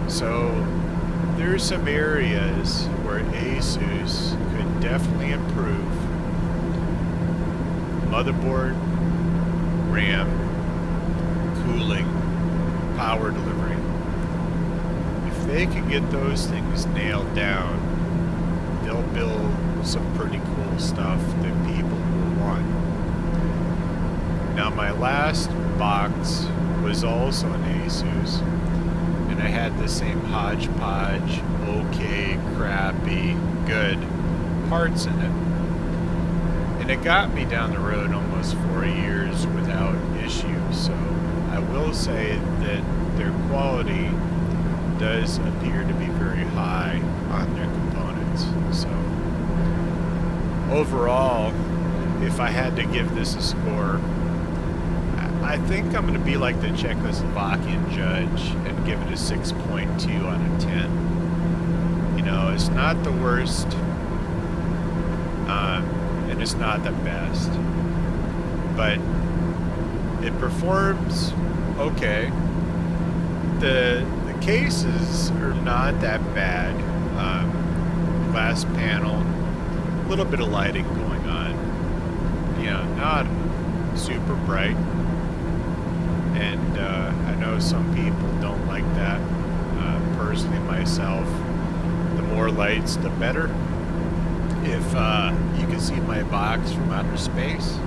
So there's some areas where Asus could definitely improve. Motherboard, RAM, cooling, power delivery. If they can get those things nailed down, they'll build some pretty cool stuff that people will want. Now my last box was also an Asus, and I had the same hodgepodge, okay, crappy, good parts in it. And it got me down the road almost 4 years without issue, so I will say that their quality does appear to be very high on their components. So overall, if I had to give this a score, I think I'm going to be like the Czechoslovakian judge and give it a 6.2 out of 10. You know, it's not the worst, and it's not the best, but it performs okay. The cases are not that bad. Glass panel, a little bit of lighting going on. You know, not super bright. And I know some people don't like that. Personally, myself, the more lights, the better. If you can see my box from outer space,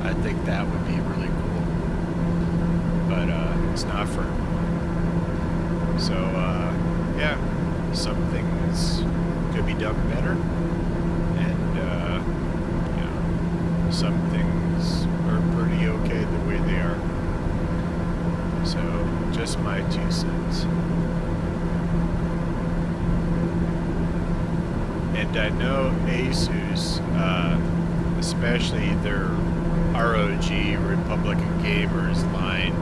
I think that would be really cool. But it's not for me. So, yeah, some things could be done better. And, you know, some things are pretty okay the way they are. So, just my 2 cents. And I know Asus, especially their ROG, Republican Gamers line,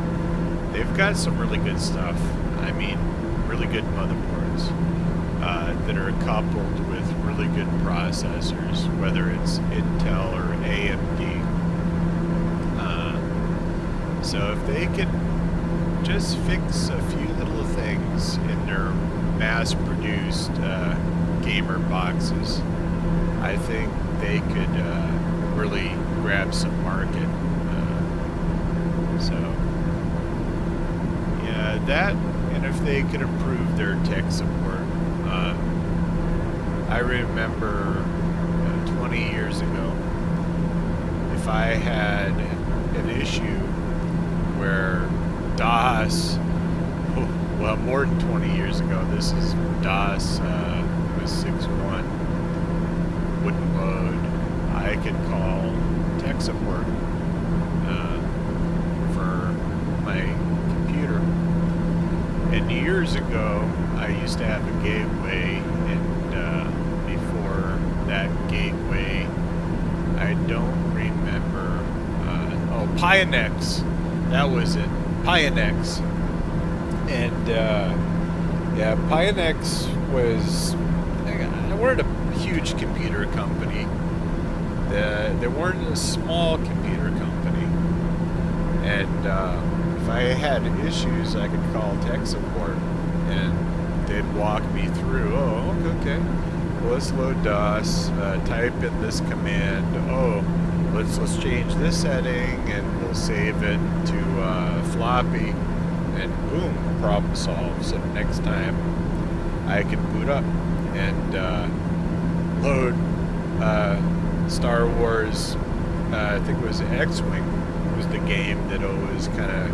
they've got some really good stuff. I mean, really good motherboards that are coupled with really good processors, whether it's Intel or AMD. So if they could just fix a few little things in their mass-produced gamer boxes, I think they could really grab some market. So, yeah, that, and if they could improve their tech support. I remember 20 years ago, if I had an issue where DOS, well, more than 20 years ago, this is DOS, it was 6.1, wouldn't load, I could call tech support for my computer. And years ago, I used to have a gateway, and before that gateway, I don't remember, oh, Pionex, that was it, Pionex. And yeah, Pionex was, they weren't a huge computer company. They weren't a small computer company. And if I had issues, I could call tech support, and they'd walk me through. Oh, okay. Well, let's load DOS. Type in this command. Oh, let's change this setting, and we'll save it to floppy. And boom, problem solved. So next time I could boot up and load Star Wars. I think it was X-Wing was the game that always kind of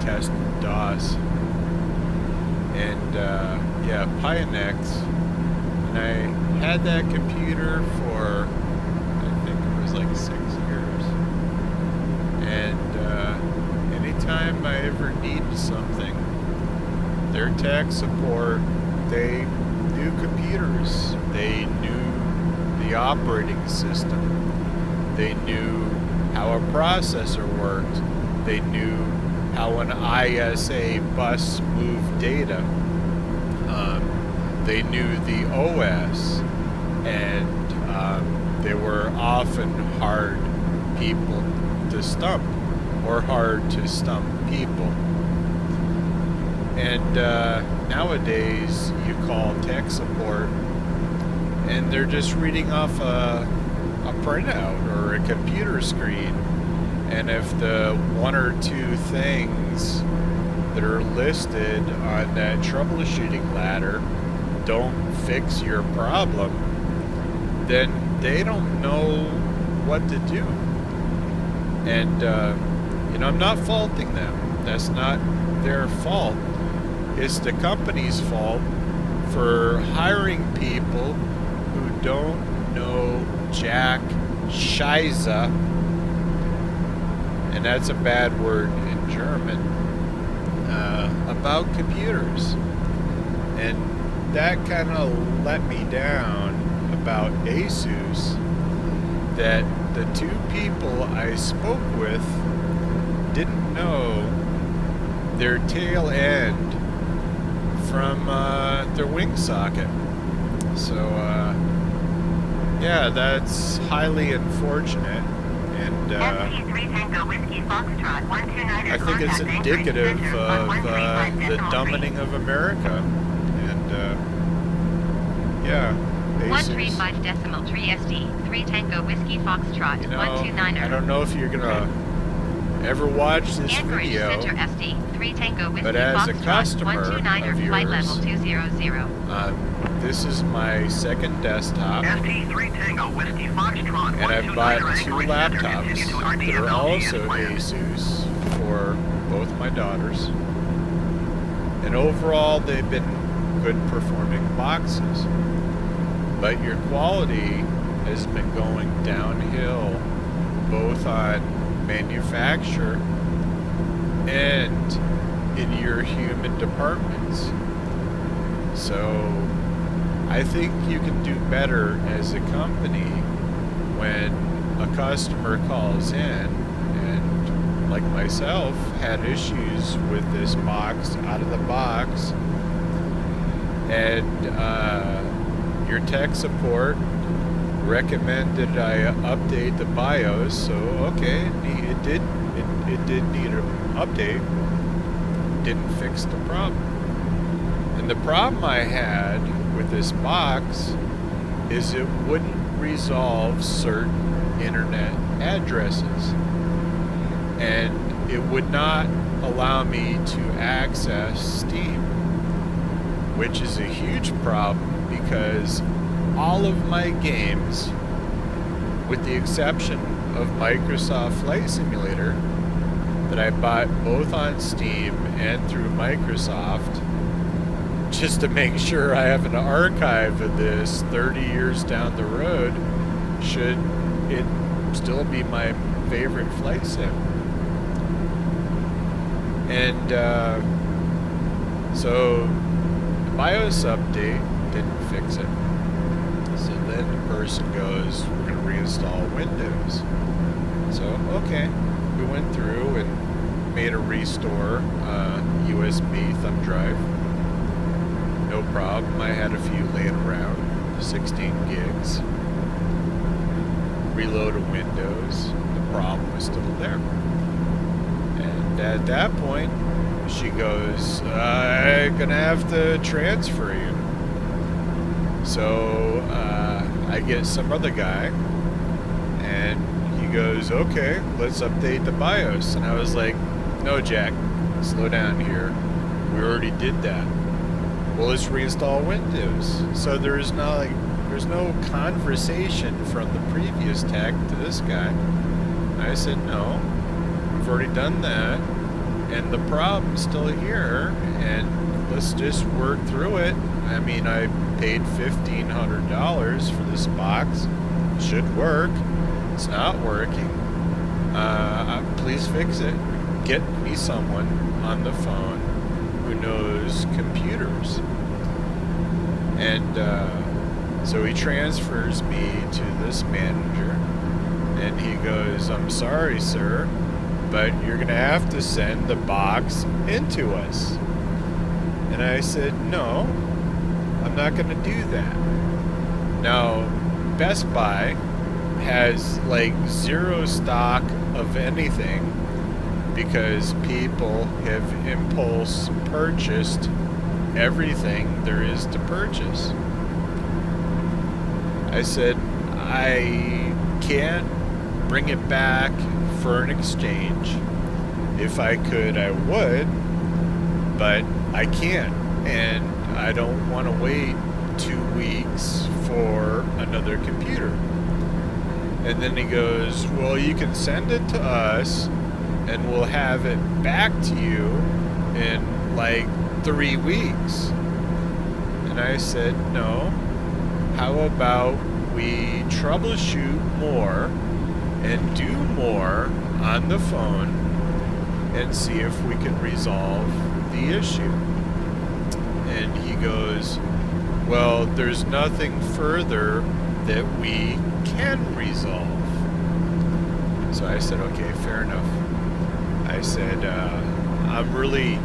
tested DOS. And yeah, Pionex. And I had that computer for, I think it was like 6 years. And anytime I ever needed something, their tech support, they knew computers. They knew the operating system. They knew how a processor worked. They knew how an ISA bus moved data. They knew the OS, and they were often hard people to stump, or hard to stump people. And nowadays, you call tech support, and they're just reading off a printout or a computer screen. And if the one or two things that are listed on that troubleshooting ladder don't fix your problem, then they don't know what to do. And, you know, I'm not faulting them. That's not their fault. It's the company's fault for hiring people who don't know jack shiza, and that's a bad word in German, about computers. And that kind of let me down about ASUS, that the two people I spoke with didn't know their tail end from their wing socket. So yeah, that's highly unfortunate, and I think it's indicative of the dumbing of America. And yeah, ASUS. 135.3 3 Tango Whiskey Foxtrot, You know, 129er. I don't know if you're gonna ever watch this Anchorage video, Center SD, 3 Tango Whiskey but as a Foxtrot, customer 129er, of flight yours, level 200. this is my second desktop, ST3 Tango Whiskey Foxtrot. and I've bought two laptops that are also ASUS for both my daughters. And overall, they've been good performing boxes. But your quality has been going downhill, both on manufacture and in your human departments. So I think you can do better as a company when a customer calls in and, like myself, had issues with this box out of the box, and your tech support recommended I update the BIOS. So okay, it did need an update. Didn't fix the problem. And the problem I had with this box is it wouldn't resolve certain internet addresses, and it would not allow me to access Steam, which is a huge problem because all of my games, with the exception of Microsoft Flight Simulator, that I bought both on Steam and through Microsoft, just to make sure I have an archive of this 30 years down the road, should it still be my favorite flight sim. And so the BIOS update didn't fix it. So then the person goes, we're going to reinstall Windows. So, okay, we went through and made a restore USB thumb drive. No problem. I had a few laying around, 16 gigs. Reloaded Windows. The problem was still there. And at that point, she goes, I'm gonna have to transfer you. So I get some other guy, and he goes, okay, let's update the BIOS. And I was like, no, Jack, slow down here. We already did that. well, let's reinstall Windows. So there's no conversation from the previous tech to this guy. I said, no, we've already done that, and the problem's still here, and let's just work through it. I mean, I paid $1,500 for this box. It should work. It's not working. Please fix it. Get me someone on the phone who knows computers. And so he transfers me to this manager, and he goes, I'm sorry, sir, but you're going to have to send the box into us. And I said, no, I'm not going to do that. Now, Best Buy has like zero stock of anything because people have impulse purchased everything there is to purchase. I said, I can't bring it back for an exchange. If I could, I would, but I can't, and I don't want to wait 2 weeks for another computer. And then he goes, well, you can send it to us and we'll have it back to you in like 3 weeks. And I said, no, how about we troubleshoot more and do more on the phone and see if we can resolve the issue. And he goes, well, there's nothing further that we can resolve. So I said, okay, fair enough. I said, I'm really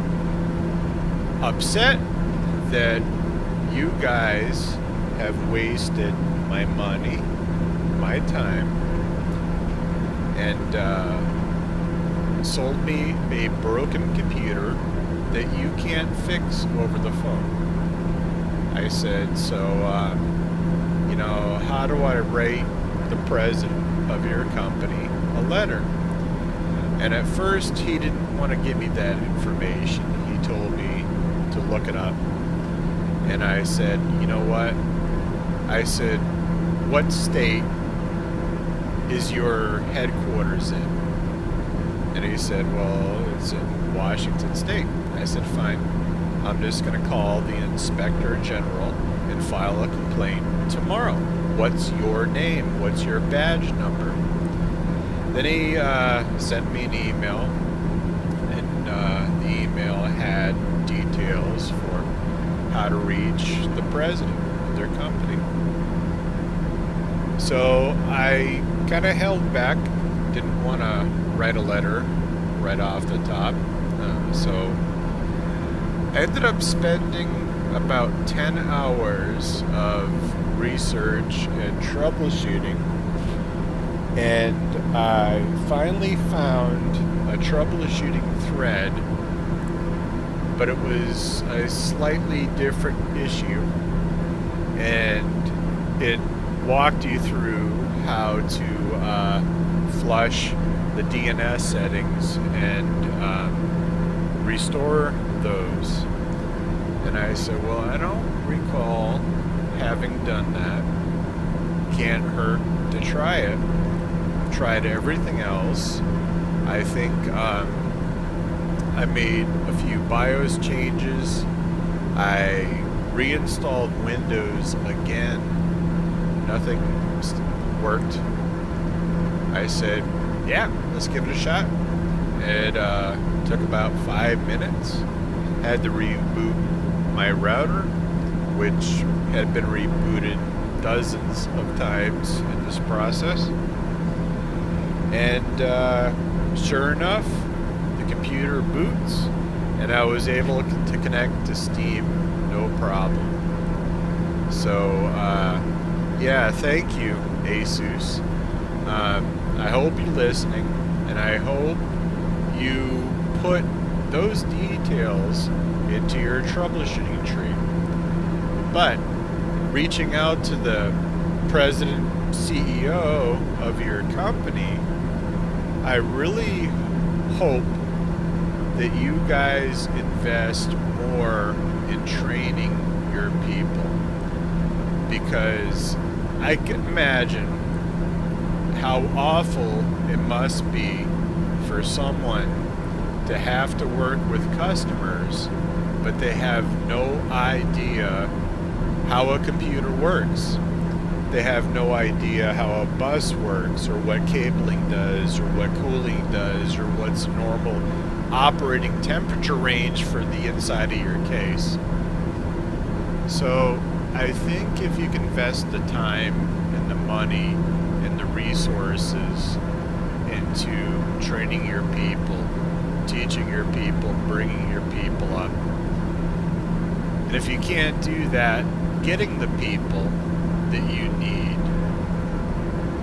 upset that you guys have wasted my money, my time, and sold me a broken computer that you can't fix over the phone. I said, so, you know, how do I write the president of your company a letter? And at first, he didn't want to give me that information. He told me to look it up. And I said, you know what? I said, what state is your headquarters in? And he said, well, it's in Washington State. I said, fine. I'm just going to call the Inspector General and file a complaint tomorrow. What's your name? What's your badge number? Then he sent me an email, and the email had details for how to reach the president of their company. So I kind of held back, didn't want to write a letter right off the top. So I ended up spending about 10 hours of research and troubleshooting, and I finally found a troubleshooting thread, but it was a slightly different issue, and it walked you through how to flush the DNS settings and restore those. And I said, well, I don't recall having done that. Can't hurt to try it. I've tried everything else. I think I made a few BIOS changes. I reinstalled Windows again. Nothing worked. I said, yeah, let's give it a shot. It took about 5 minutes. Had to reboot my router, which had been rebooted dozens of times in this process. And sure enough, the computer boots, and I was able to connect to Steam, no problem. So, yeah, thank you, Asus. I hope you're listening, and I hope you put those details into your troubleshooting tree. But reaching out to the president, CEO of your company, I really hope that you guys invest more in training your people, because I can imagine how awful it must be for someone to have to work with customers, but they have no idea how a computer works. They have no idea how a bus works, or what cabling does, or what cooling does, or what's normal operating temperature range for the inside of your case. So I think if you can invest the time and the money and the resources into training your people, teaching your people, bringing your people up, and if you can't do that, getting the people that you need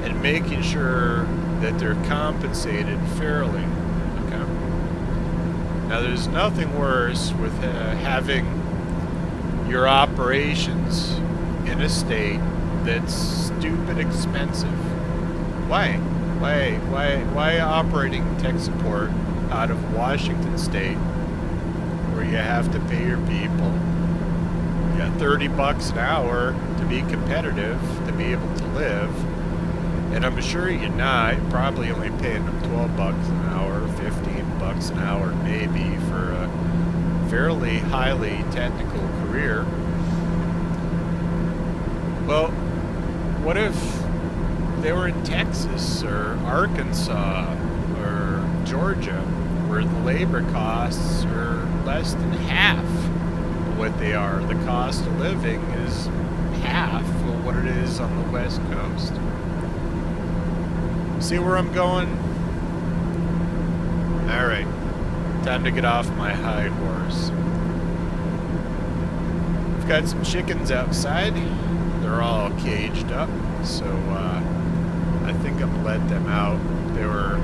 and making sure that they're compensated fairly. Okay. Now, there's nothing worse with having your operations in a state that's stupid expensive. Why operating tech support out of Washington State, where you have to pay your people, you got $30 an hour to be competitive, to be able to live, and I'm sure you're not, you're probably only paying them $12 an hour, $15 an hour maybe, for a fairly highly technical career. Well, what if they were in Texas or Arkansas or Georgia, where the labor costs are less than half what they are? The cost of living is half of what it is on the West Coast. See where I'm going? Alright, time to get off my high horse. I've got some chickens outside. They're all caged up, so I think I'm gonna let them out. They were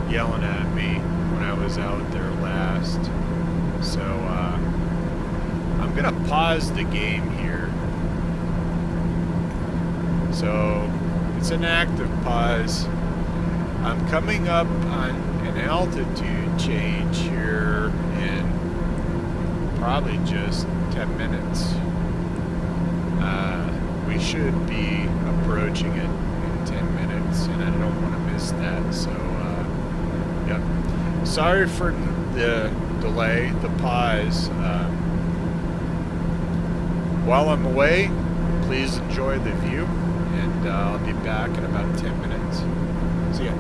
yelling at me when I was out there last, so I'm gonna pause the game here. So it's an active pause. I'm coming up on an altitude change here in probably just 10 minutes. We should be approaching it in 10 minutes, and I don't want to miss that, so yep. Sorry for the delay, the pause. While I'm away, please enjoy the view, and I'll be back in about 10 minutes. See ya.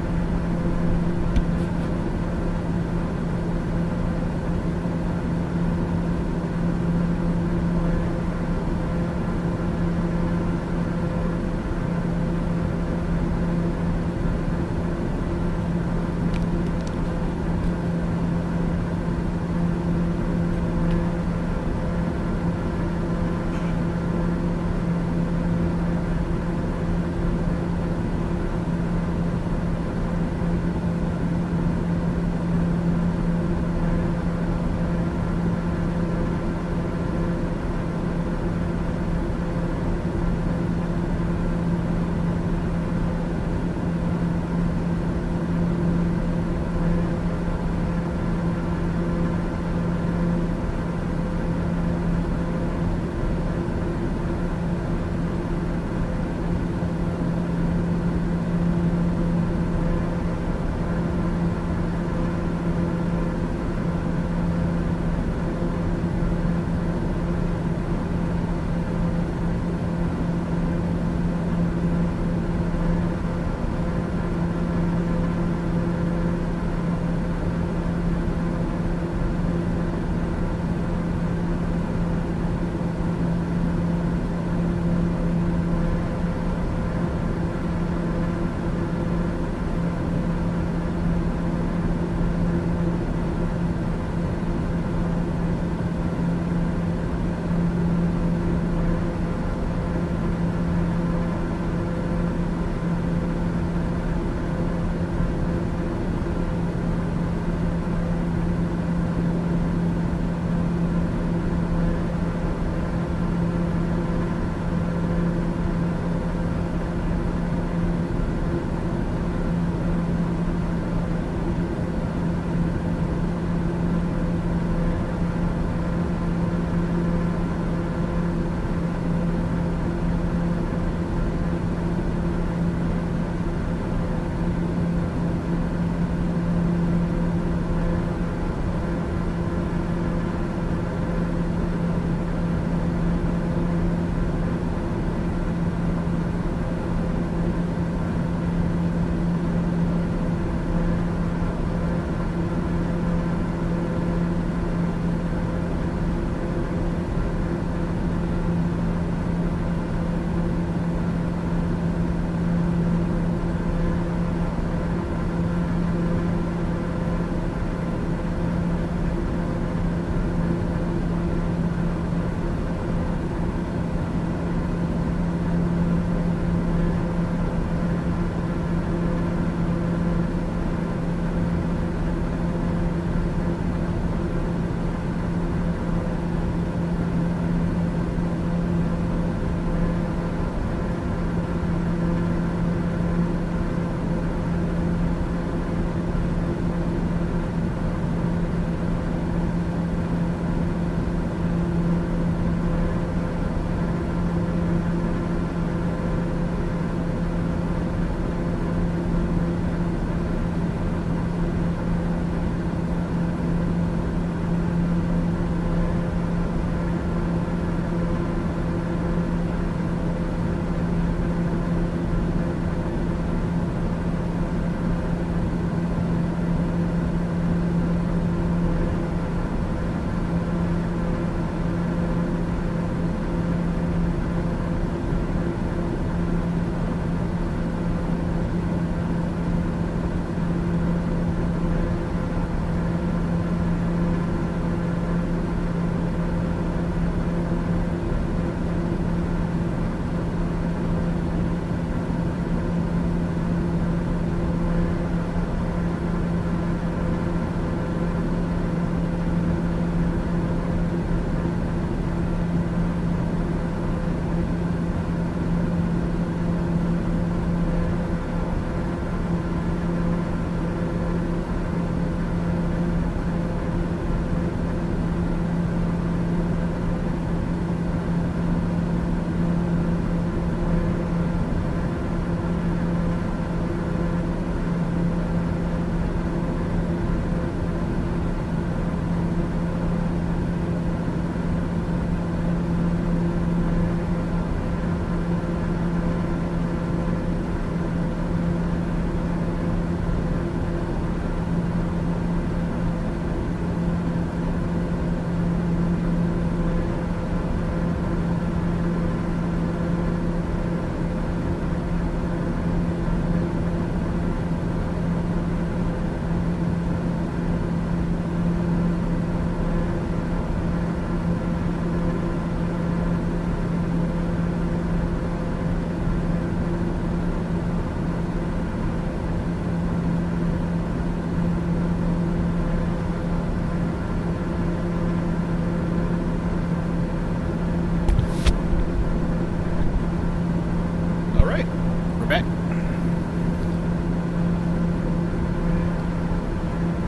Alright, we're back.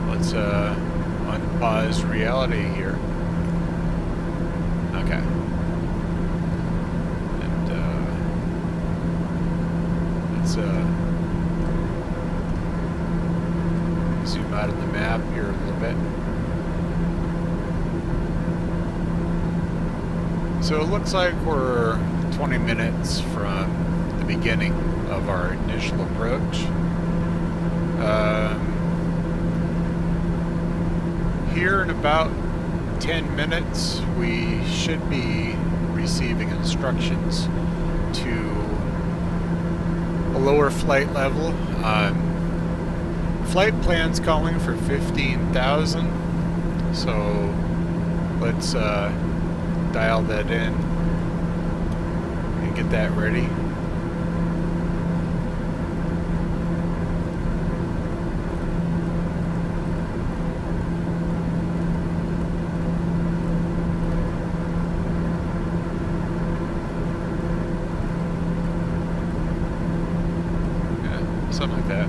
Let's unpause reality here. Okay. And let's zoom out of the map here a little bit. So it looks like we're 20 minutes from the beginning of our initial approach. Here in about 10 minutes, we should be receiving instructions to a lower flight level. Flight plan's calling for 15,000, so let's dial that in and get that ready. Something like that.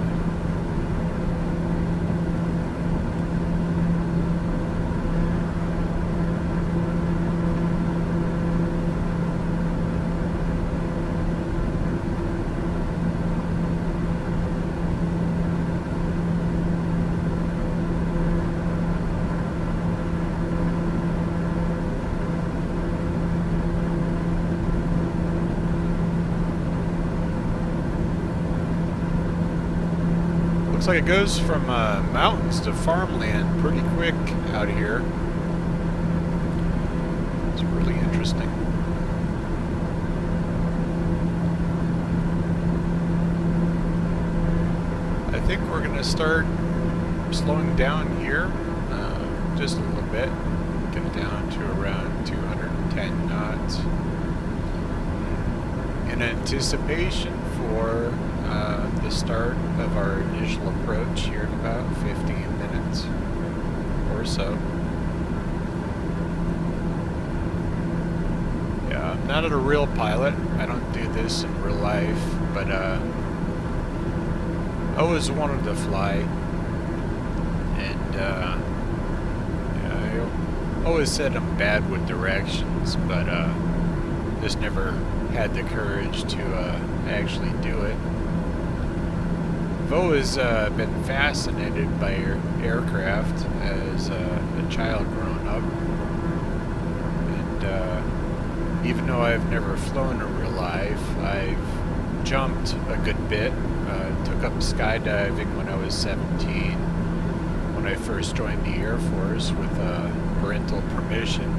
Looks like it goes from mountains to farmland pretty quick out here. It's really interesting. I think we're going to start slowing down here just a little bit. Get it down to around 210 knots. In anticipation for the start of our initial approach here in about 15 minutes or so. Yeah, I'm not a real pilot. I don't do this in real life, but I always wanted to fly, and yeah, I always said I'm bad with directions, but just never had the courage to actually do it. I've always been fascinated by aircraft as a child growing up, and even though I've never flown in real life, I've jumped a good bit. Took up skydiving when I was 17, when I first joined the Air Force with parental permission.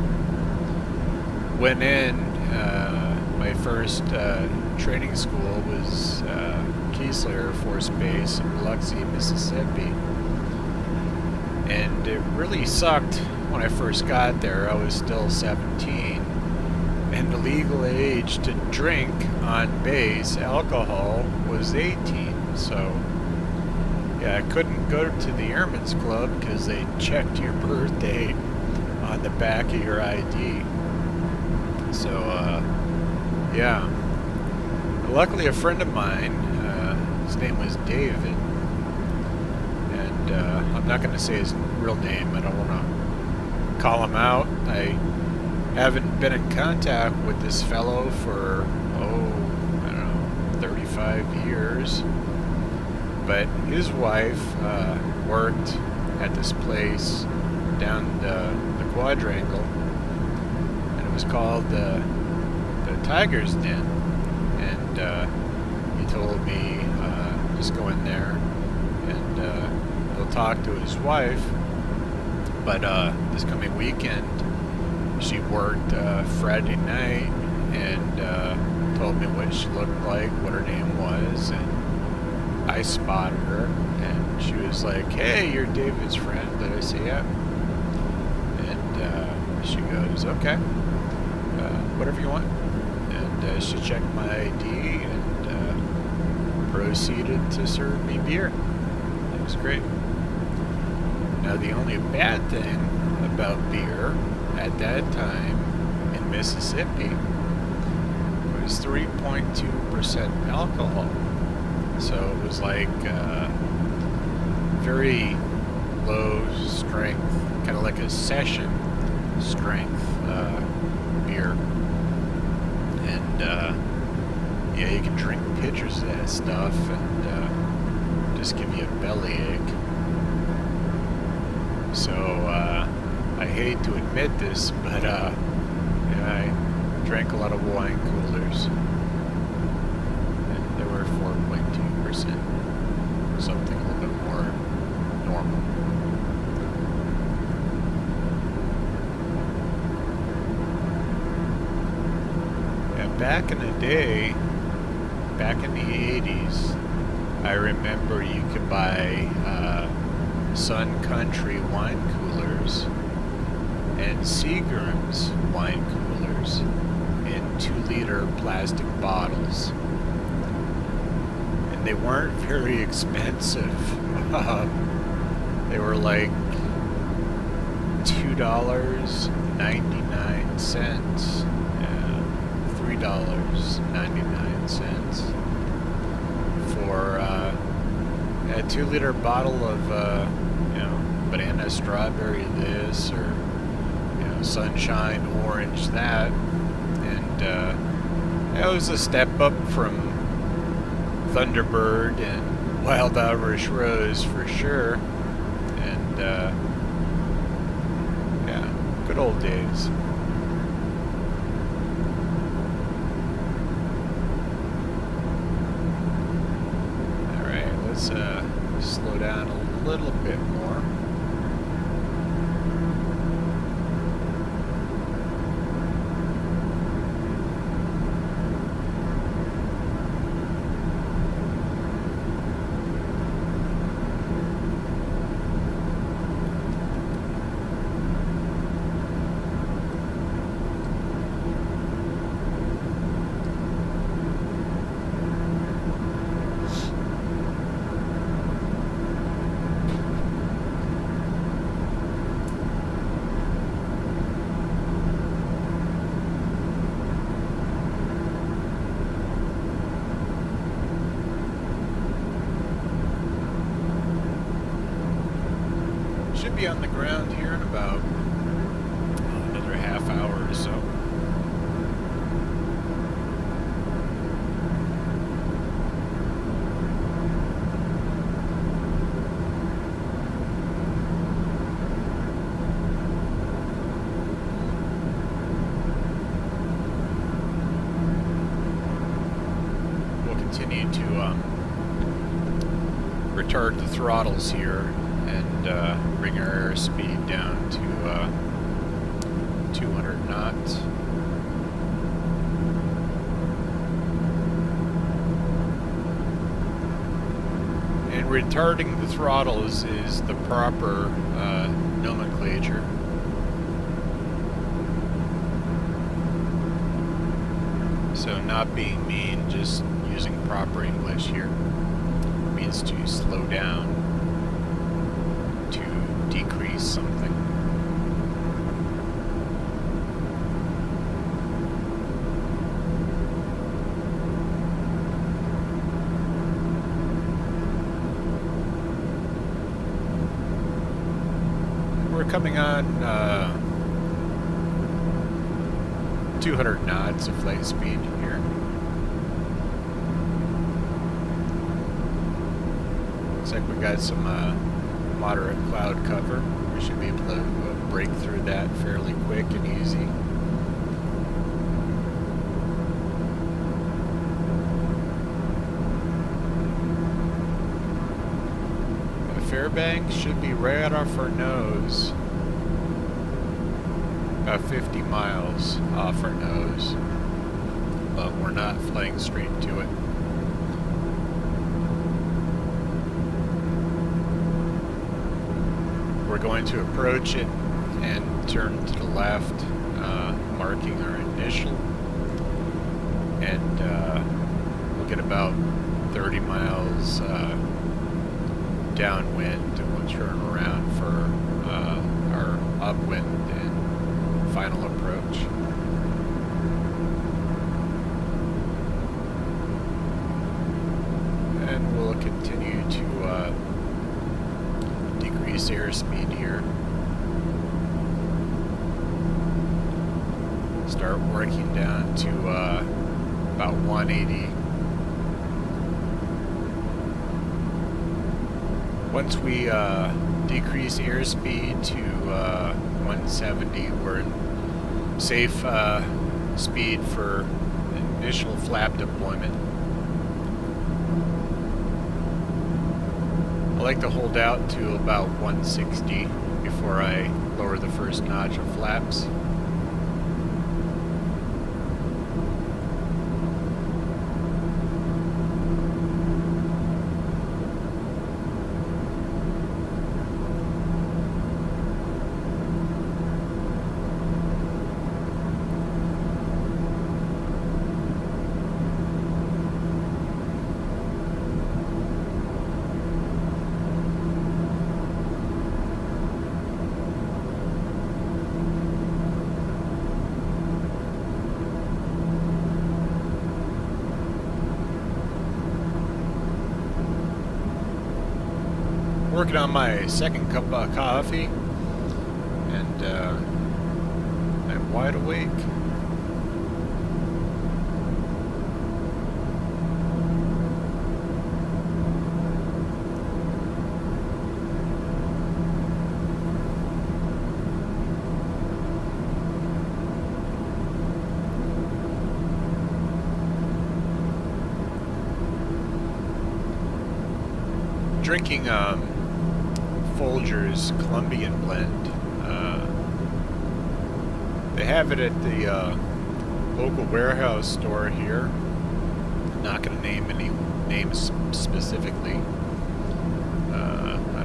Went in, my first training school was Keesler Air Force Base in Biloxi, Mississippi. And it really sucked when I first got there. I was still 17. And the legal age to drink on base alcohol was 18. So, yeah, I couldn't go to the Airmen's Club because they checked your birth date on the back of your ID. So, yeah. Luckily, a friend of mine, his name was David, and I'm not going to say his real name. I don't want to call him out. I haven't been in contact with this fellow for, I don't know, 35 years. But his wife worked at this place down the quadrangle, and it was called the Tiger's Den. And he told me just go in there and he'll talk to his wife. But this coming weekend, she worked Friday night and told me what she looked like, what her name was, and I spotted her, and she was like, "Hey, you're David's friend." And I say, "Yeah." And she goes, "Okay, whatever you want." And she checked my ID and proceeded to serve me beer. It was great. Now, the only bad thing about beer at that time in Mississippi was was 3.2% alcohol. So it was like very low strength, kind of like a session strength beer. And yeah, you can drink pitchers of that stuff and just give you a bellyache. So I hate to admit this, but yeah, I drank a lot of wine coolers, and they were 4.2%, something a little bit more normal. And back in the day, back in the 80s, I remember you could buy Sun Country wine coolers and Seagram's wine coolers in 2-liter plastic bottles. And they weren't very expensive. They were like $2.99, $3.99 for a 2-liter bottle of banana strawberry this, or sunshine orange that. And it was a step up from Thunderbird and Wild Irish Rose for sure. And yeah, good old days. Alright, let's slow down a little bit more. Should be on the ground here in about another half hour or so. We'll continue to retard the throttles here and bring our airspeed down to 200 knots. And retarding the throttles is the proper nomenclature. So not being mean, just using proper English here. It means to slow down, to decrease something. We're coming on 200 knots of flight speed here. Looks like we got some moderate cloud cover. We should be able to break through that fairly quick and easy. Fairbanks should be right off our nose, about 50 miles off our nose, but we're not flying straight to it. We're going to approach it and turn to the left, marking our initial, and we'll get about 30 miles downwind, and we'll turn around for our upwind and final approach. continue to decrease airspeed here. Start working down to about 180. Once we decrease airspeed to 170, we're in safe speed for initial flap deployment. I like to hold out to about 160 before I lower the first notch of flaps. Working on my second cup of coffee, and I'm wide awake. Drinking Folgers Colombian blend. They have it at the local warehouse store here. I'm not going to name any names specifically. I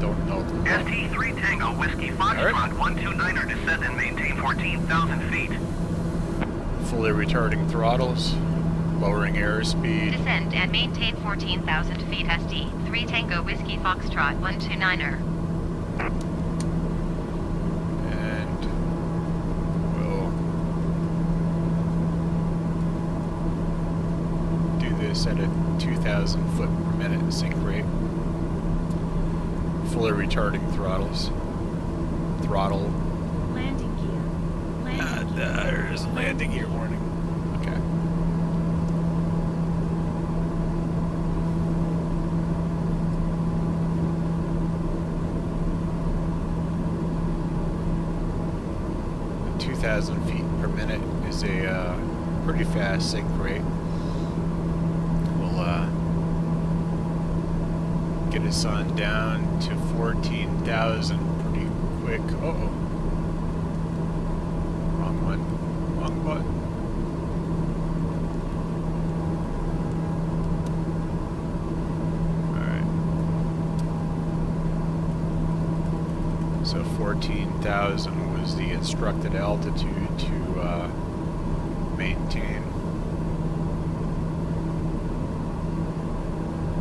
don't know. ST3 Tango Whiskey Foxtrot 129er descend and maintain 14,000 feet. Fully retarding throttles, lowering airspeed. Descend and maintain 14,000 feet. SD3 Tango Whiskey Foxtrot 129er. And we'll do this at a 2,000 foot per minute sync rate. Fully retarding throttles. Throttle. Landing gear. Landing gear. There's a landing gear warning. Okay. The 2,000 feet per minute is a pretty fast sync rate. We'll get us on down to 14,000 pretty quick. Uh-oh. Wrong one. Wrong button. Alright. So 14,000 was the instructed altitude to maintain.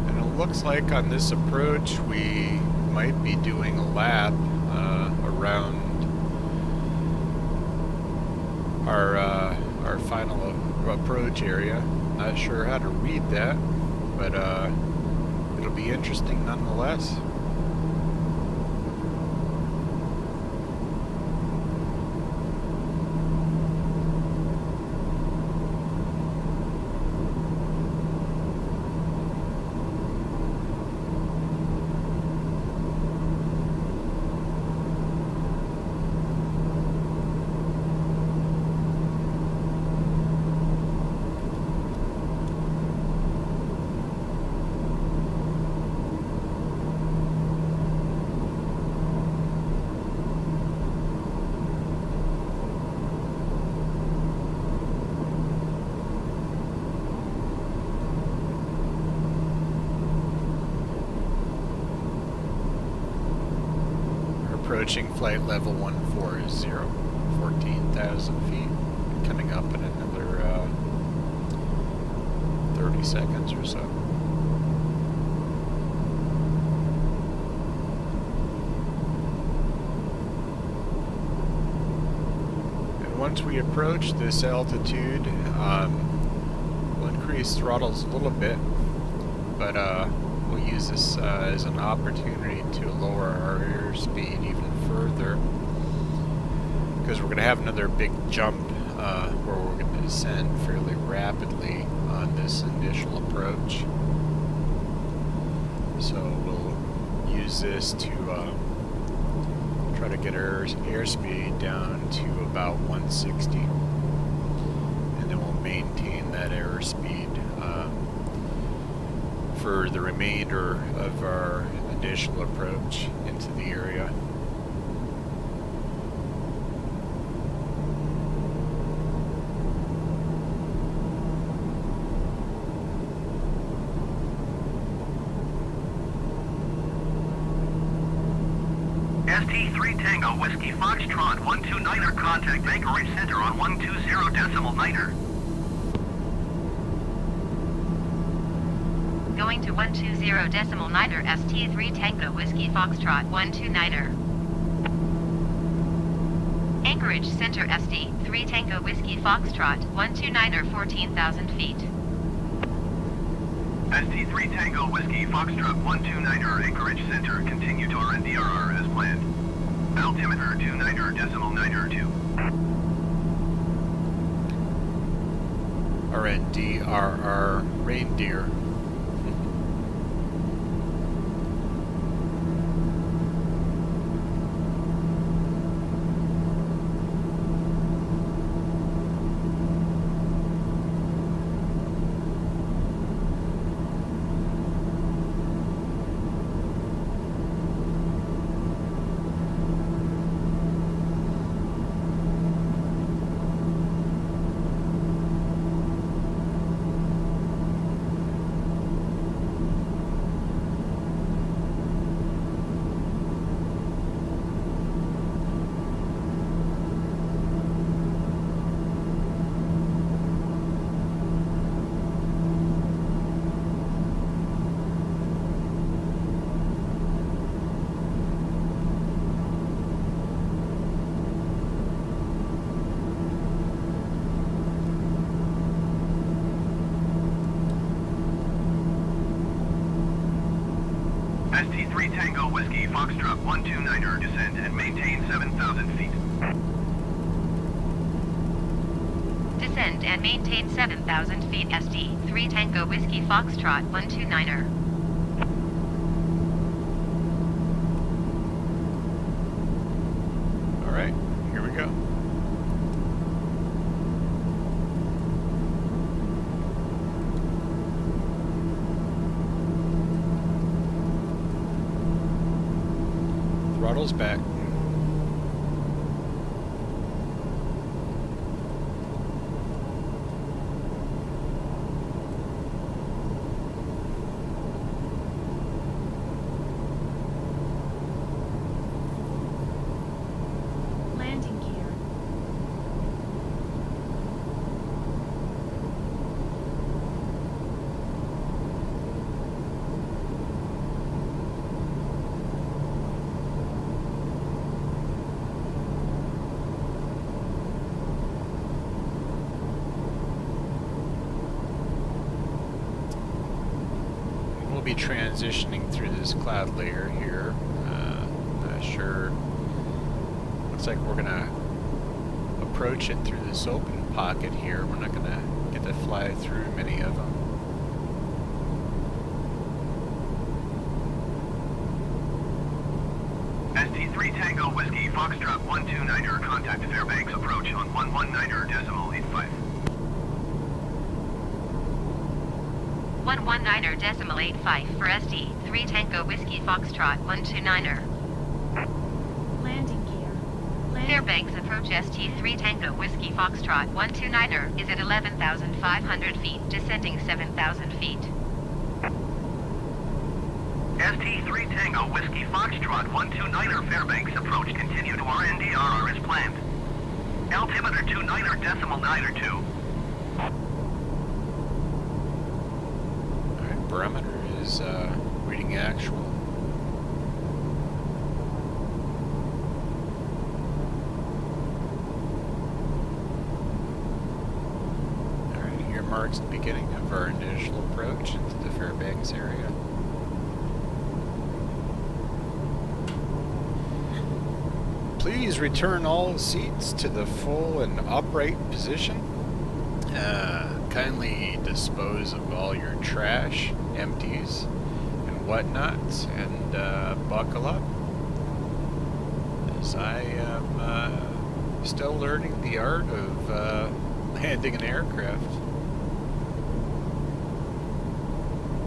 And it looks like on this approach we might be doing a lap around our final approach area. Not sure how to read that, but it'll be interesting nonetheless. Approaching flight level 140, 14,000 feet, coming up in another 30 seconds or so. And once we approach this altitude, we'll increase throttles a little bit, but we'll use this as an opportunity to lower our airspeed even further, because we're going to have another big jump where we're going to descend fairly rapidly on this initial approach. So we'll use this to try to get our airspeed down to about 160, and then we'll maintain that airspeed for the remainder of our initial approach into the area. ST3 Tango Whiskey Foxtrot 129er contact Anchorage Center on 120.9er. Going to 120.9er ST3 Tango Whiskey Foxtrot 129er. Anchorage Center ST3 Tango Whiskey Foxtrot 129er 14,000 feet. ST3 Tango Whiskey Foxtrot 129er Anchorage Center, continue to RNDRR as planned. Altimeter 29er.9er2. RNDRR reindeer. ST3 Tango Whiskey Foxtrot 129er, descend and maintain 7,000 feet. Descend and maintain 7,000 feet ST3 Tango Whiskey Foxtrot 129er. Alright, here we go. Throttle's back. Landing gear. We'll be transitioning through this cloud layer here. Not sure. Looks like we're gonna approach it through this open pocket here. We're not gonna get to fly through many of them. ST3 Tango Whiskey Foxtrot 129er, contact Fairbanks approach on 119er.85. 119er.85 for ST3 Tango Whiskey Foxtrot 129er. Landing gear. Fairbanks approach ST3 Tango Whiskey Foxtrot 129er is at 11,500 feet, descending 7,000 feet. ST3 Tango Whiskey Foxtrot 129er Fairbanks approach, continue to RNDRR as planned. Altimeter 29er.9er2. Alright, barometer is reading actual. Alright, here marks the beginning of our initial approach into the Fairbanks area. Please return all seats to the full and upright position. Kindly dispose of all your trash, empties, and whatnot, and buckle up, as I am still learning the art of landing an aircraft.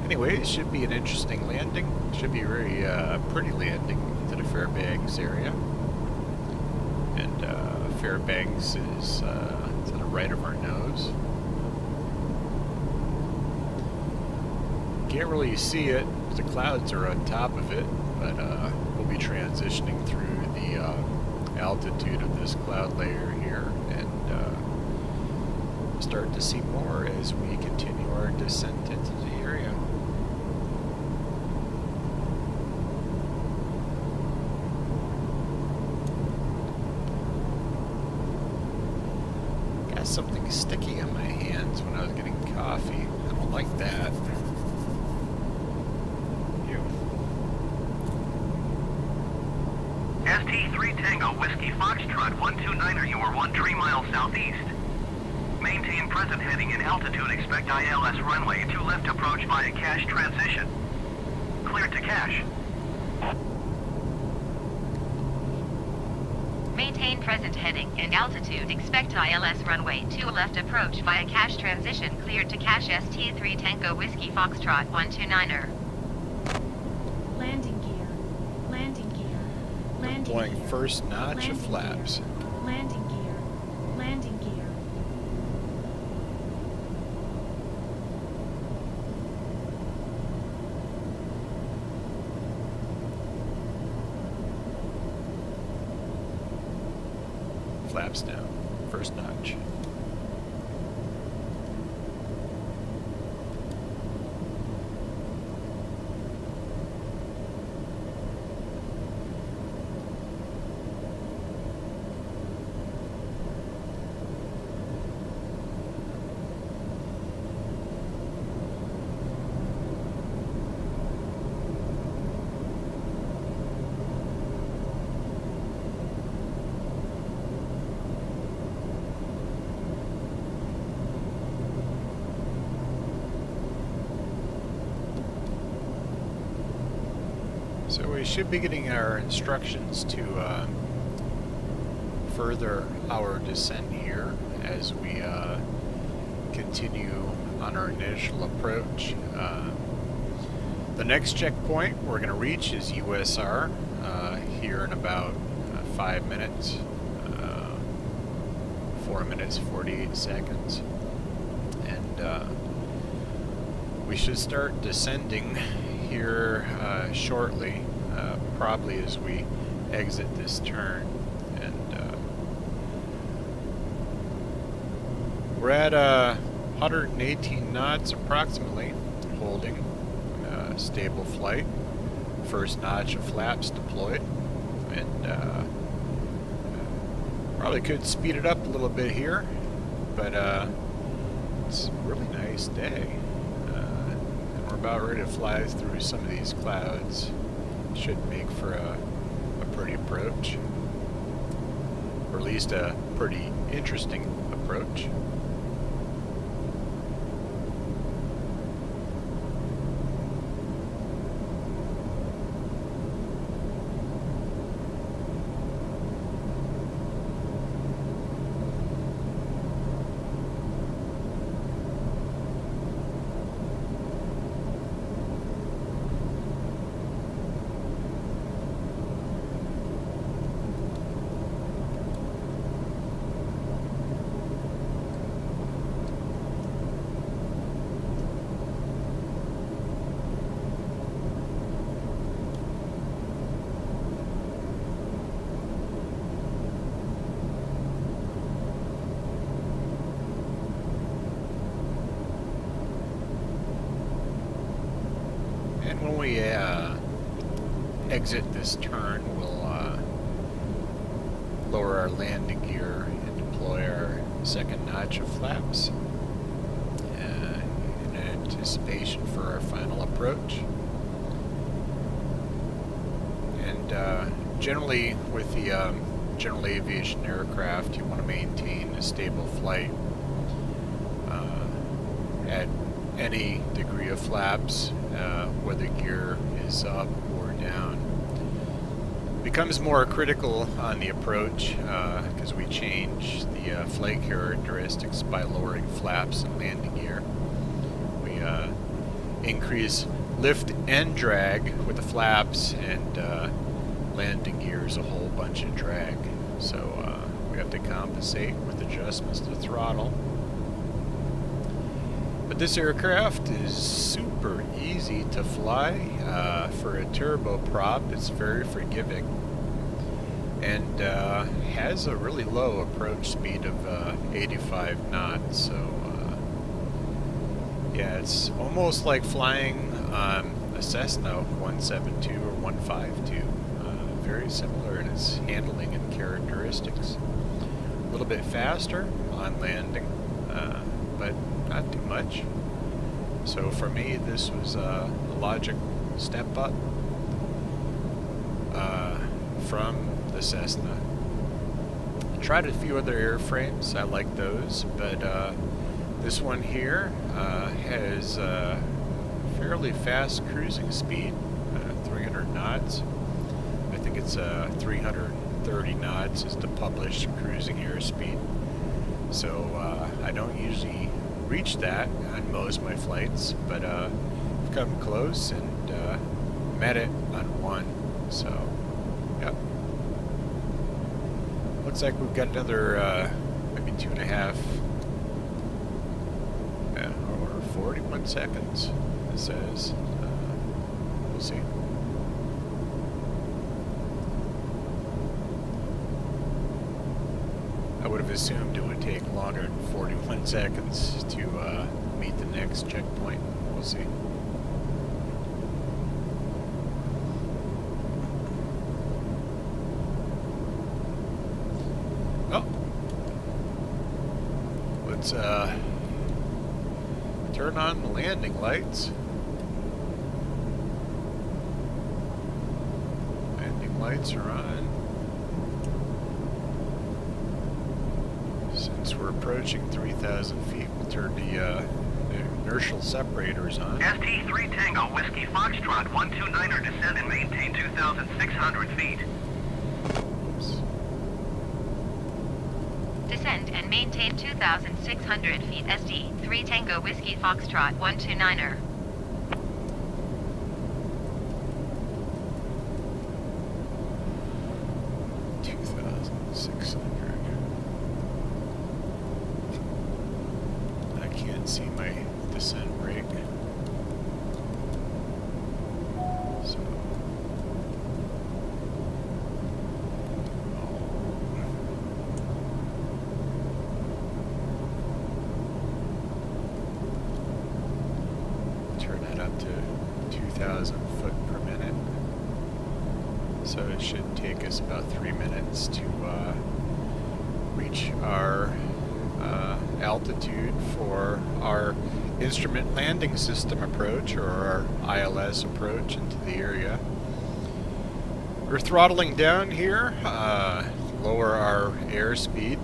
Anyway, it should be an interesting landing. Should be a very pretty landing to the Fairbanks area. And Fairbanks is to the right of our nose. Can't really see it. The clouds are on top of it, but we'll be transitioning through the altitude of this cloud layer here, and start to see more as we continue our descent into the area. Got something sticky on my hands when I was getting coffee. I don't like that. ST3 Tango Whiskey Foxtrot 129er, you are 13 miles southeast. Maintain present heading and altitude, expect ILS runway, 2 left approach via cache transition. Cleared to cache. Maintain present heading and altitude, expect ILS runway 2 left approach via cache transition, cleared to cache. ST3 Tango Whiskey Foxtrot 129er. Landing gear. Landing gear. Landing Deploying gear. first notch Landing of flaps. Gear. Landing gear. Landing gear. Flaps down. First notch. So we should be getting our instructions to further our descent here as we continue on our initial approach. The next checkpoint we're going to reach is USR here in about 5 minutes, 4 minutes, 48 seconds. And we should start descending here shortly, probably as we exit this turn. And we're at 118 knots approximately, holding stable flight. First notch of flaps deployed, and probably could speed it up a little bit here, but it's a really nice day. About ready to fly through some of these clouds. Should make for a pretty approach, or at least a pretty interesting approach. When we exit this turn, we'll lower our landing gear and deploy our second notch of flaps in anticipation for our final approach. And generally with the general aviation aircraft, you want to maintain a stable flight at any degree of flaps, whether gear is up or down. Becomes more critical on the approach because we change the flight characteristics by lowering flaps and landing gear. We increase lift and drag with the flaps, and landing gear is a whole bunch of drag. So we have to compensate with adjustments to throttle. But this aircraft is super easy to fly. For a turboprop, it's very forgiving, and has a really low approach speed of 85 knots. So yeah, it's almost like flying a Cessna 172 or 152. Very similar in its handling and characteristics. A little bit faster on landing, but not too much. So for me, this was a logic step up from the Cessna. I tried a few other airframes. I like those, but this one here has fairly fast cruising speed, 300 knots. I think it's 330 knots is the published cruising airspeed. So I don't usually reach that on most of my flights, but I've come close and met it on one. So, yep. Looks like we've got another maybe 2.5 or 41 seconds, it says. We'll see. I would have assumed it would take longer than 41 seconds to meet the next checkpoint. We'll see. Oh. Let's turn on the landing lights. Landing lights are on. Since we're approaching 3,000 feet, we'll turn the inertial separators on. ST3 Tango Whiskey Foxtrot 129er descend and maintain 2,600 feet. Oops. Descend and maintain 2,600 feet. ST3 Tango Whiskey Foxtrot 129er. 2,600. I can't see my descent rate. So turn that up to 2,000 foot per minute. So it should take us about 3 minutes to reach our altitude for our instrument landing system approach, or our ILS approach into the area. We're throttling down here, lower our airspeed.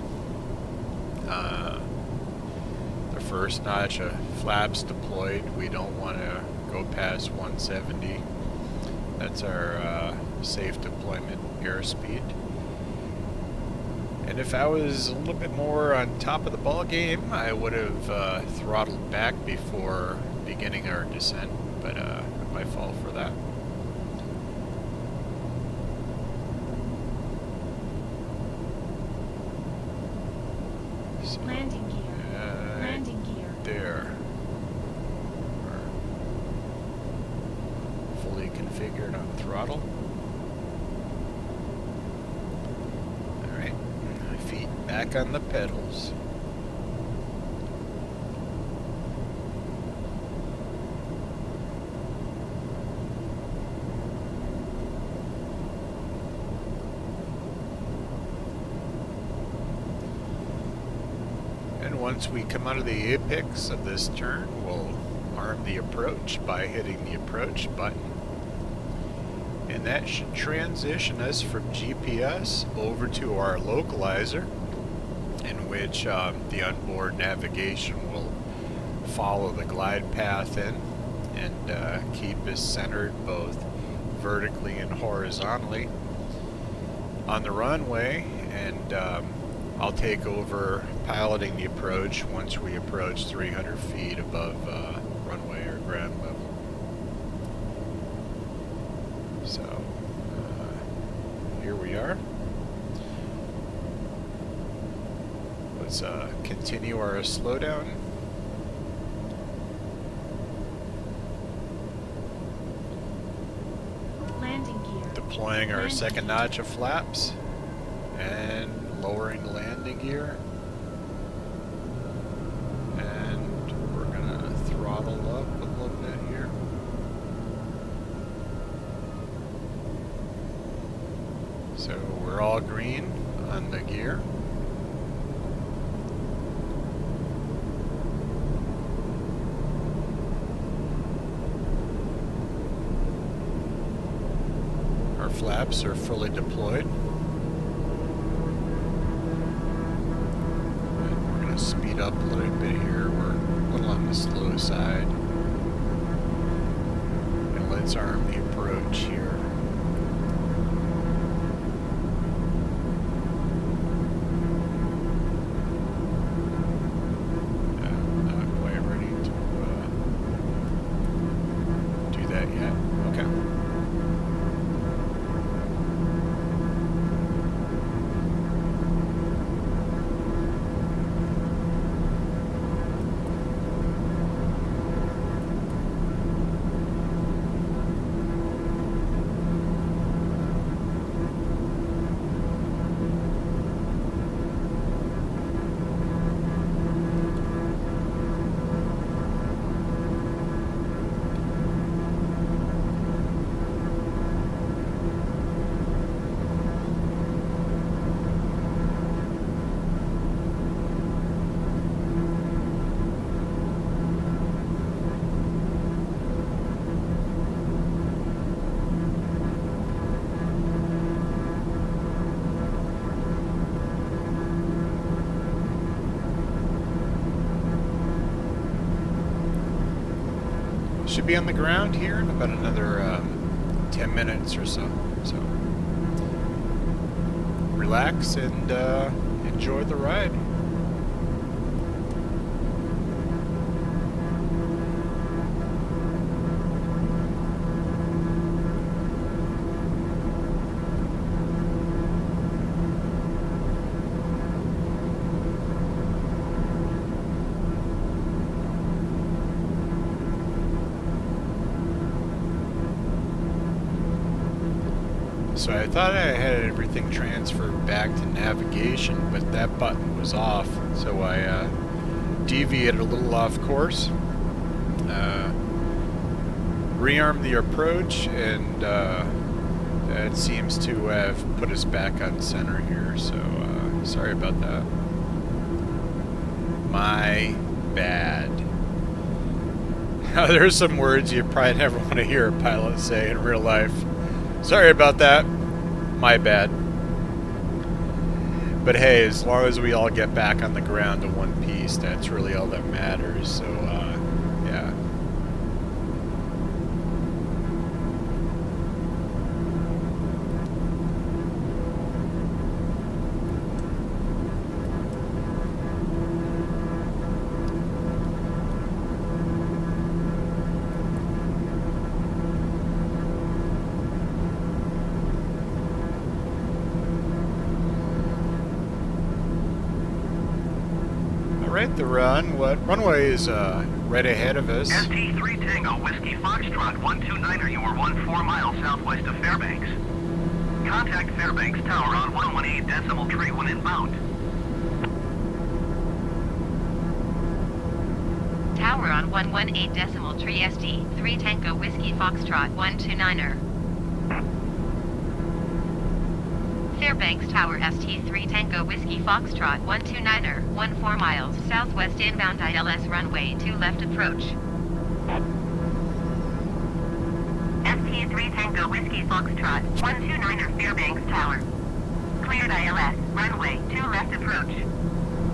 The first notch of flaps deployed, we don't want to go past 170. That's our safe deployment airspeed. And if I was a little bit more on top of the ball game, I would have throttled back before beginning our descent, but my fault for that. So, Landing gear. Landing gear. there. We're fully configured on throttle. Alright, my feet back on the pedals. Once we come out of the apex of this turn, we'll arm the approach by hitting the approach button. And that should transition us from GPS over to our localizer, in which the onboard navigation will follow the glide path in and keep us centered both vertically and horizontally on the runway, and I'll take over piloting the approach once we approach 300 feet above runway or ground level. So here we are. Let's continue our slowdown. Landing gear. Deploying our Landing second gear. notch of flaps and lowering the landing gear. And we're gonna throttle up a little bit here. So we're all green on the gear. Our flaps are fully deployed. And we're going to speed up a little bit here. We're a little on the slow side. And let's arm the approach here. Not quite ready to do that yet. Okay. Should be on the ground here in about another 10 minutes or so. So relax and enjoy the ride. So I thought I had everything transferred back to navigation, but that button was off, so I deviated a little off course, rearmed the approach, and that seems to have put us back on center here, so sorry about that. My bad. There's some words you probably never want to hear a pilot say in real life. Sorry about that. My bad. But hey, as long as we all get back on the ground in one piece, that's really all that matters. So, yeah. Right, the runway is right ahead of us. ST3 Tango Whiskey Foxtrot 129er, you are 14 miles southwest of Fairbanks. Contact Fairbanks Tower on 118.3 when inbound. Tower on 118.3 ST3 Tango Whiskey Foxtrot 129er. Fairbanks Tower ST3 Tango Whiskey Foxtrot 129er, 14 miles southwest inbound ILS runway 2 left approach. ST3 Tango Whiskey Foxtrot, 129er Fairbanks Tower. Cleared ILS, runway 2 left approach.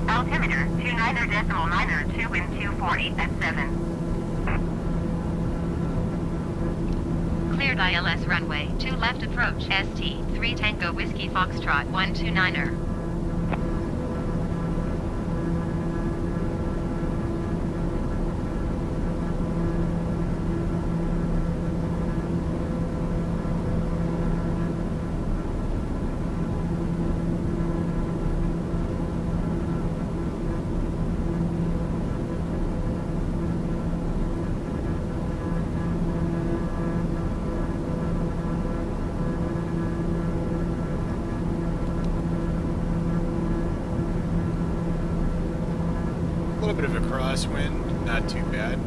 Altimeter 29er.9er 2 wind 240 at 7. Cleared ILS runway 2 left approach ST 3 Tango Whiskey Foxtrot 129er. A little bit of a crosswind, not too bad.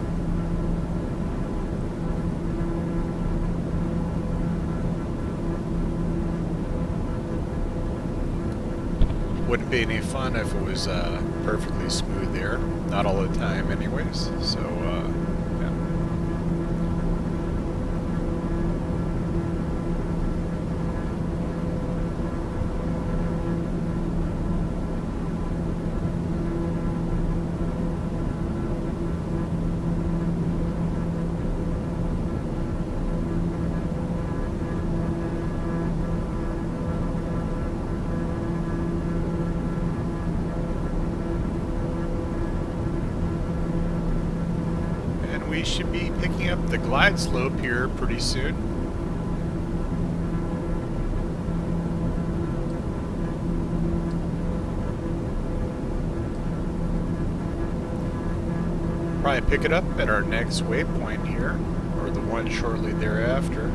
Wouldn't be any fun if it was perfectly smooth there. Not all the time anyways, so yeah. We should be picking up the glide slope here pretty soon. Probably pick it up at our next waypoint here, or the one shortly thereafter.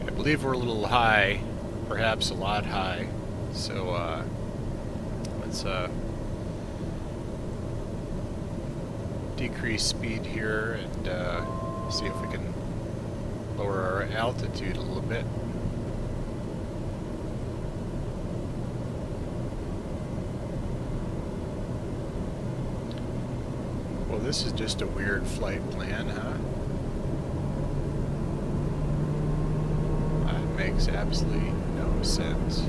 I believe we're a little high, perhaps a lot high, so let's decrease speed here and see if we can lower our altitude a little bit. Well, this is just a weird flight plan, huh? Makes absolutely no sense.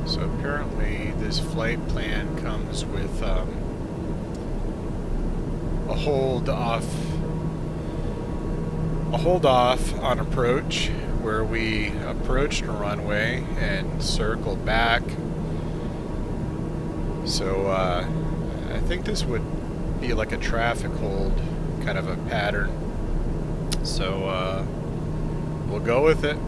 So apparently this flight plan comes with a hold off on approach, where we approached the runway and circled back. So I think this would be like a traffic hold kind of a pattern. So we'll go with it.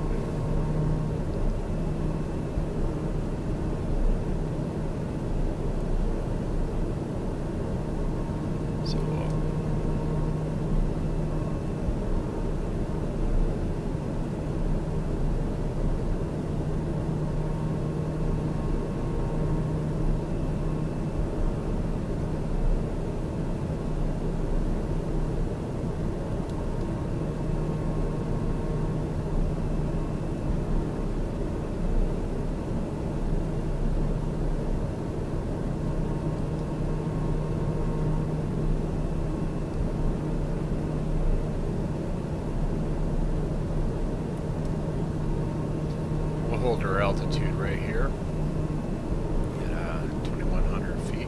Hold our altitude right here at 2,100 feet.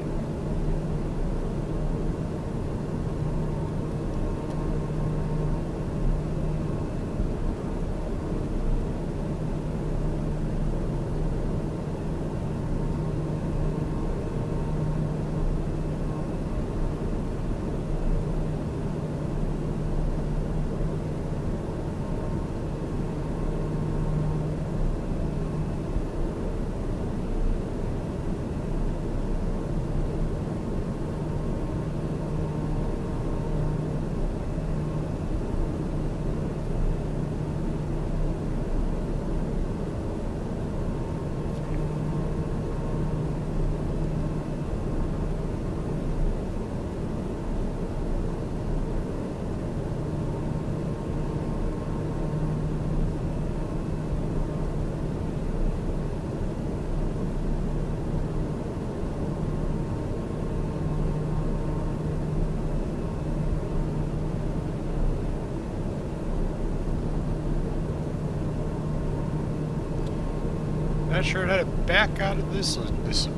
Not sure how to back out of this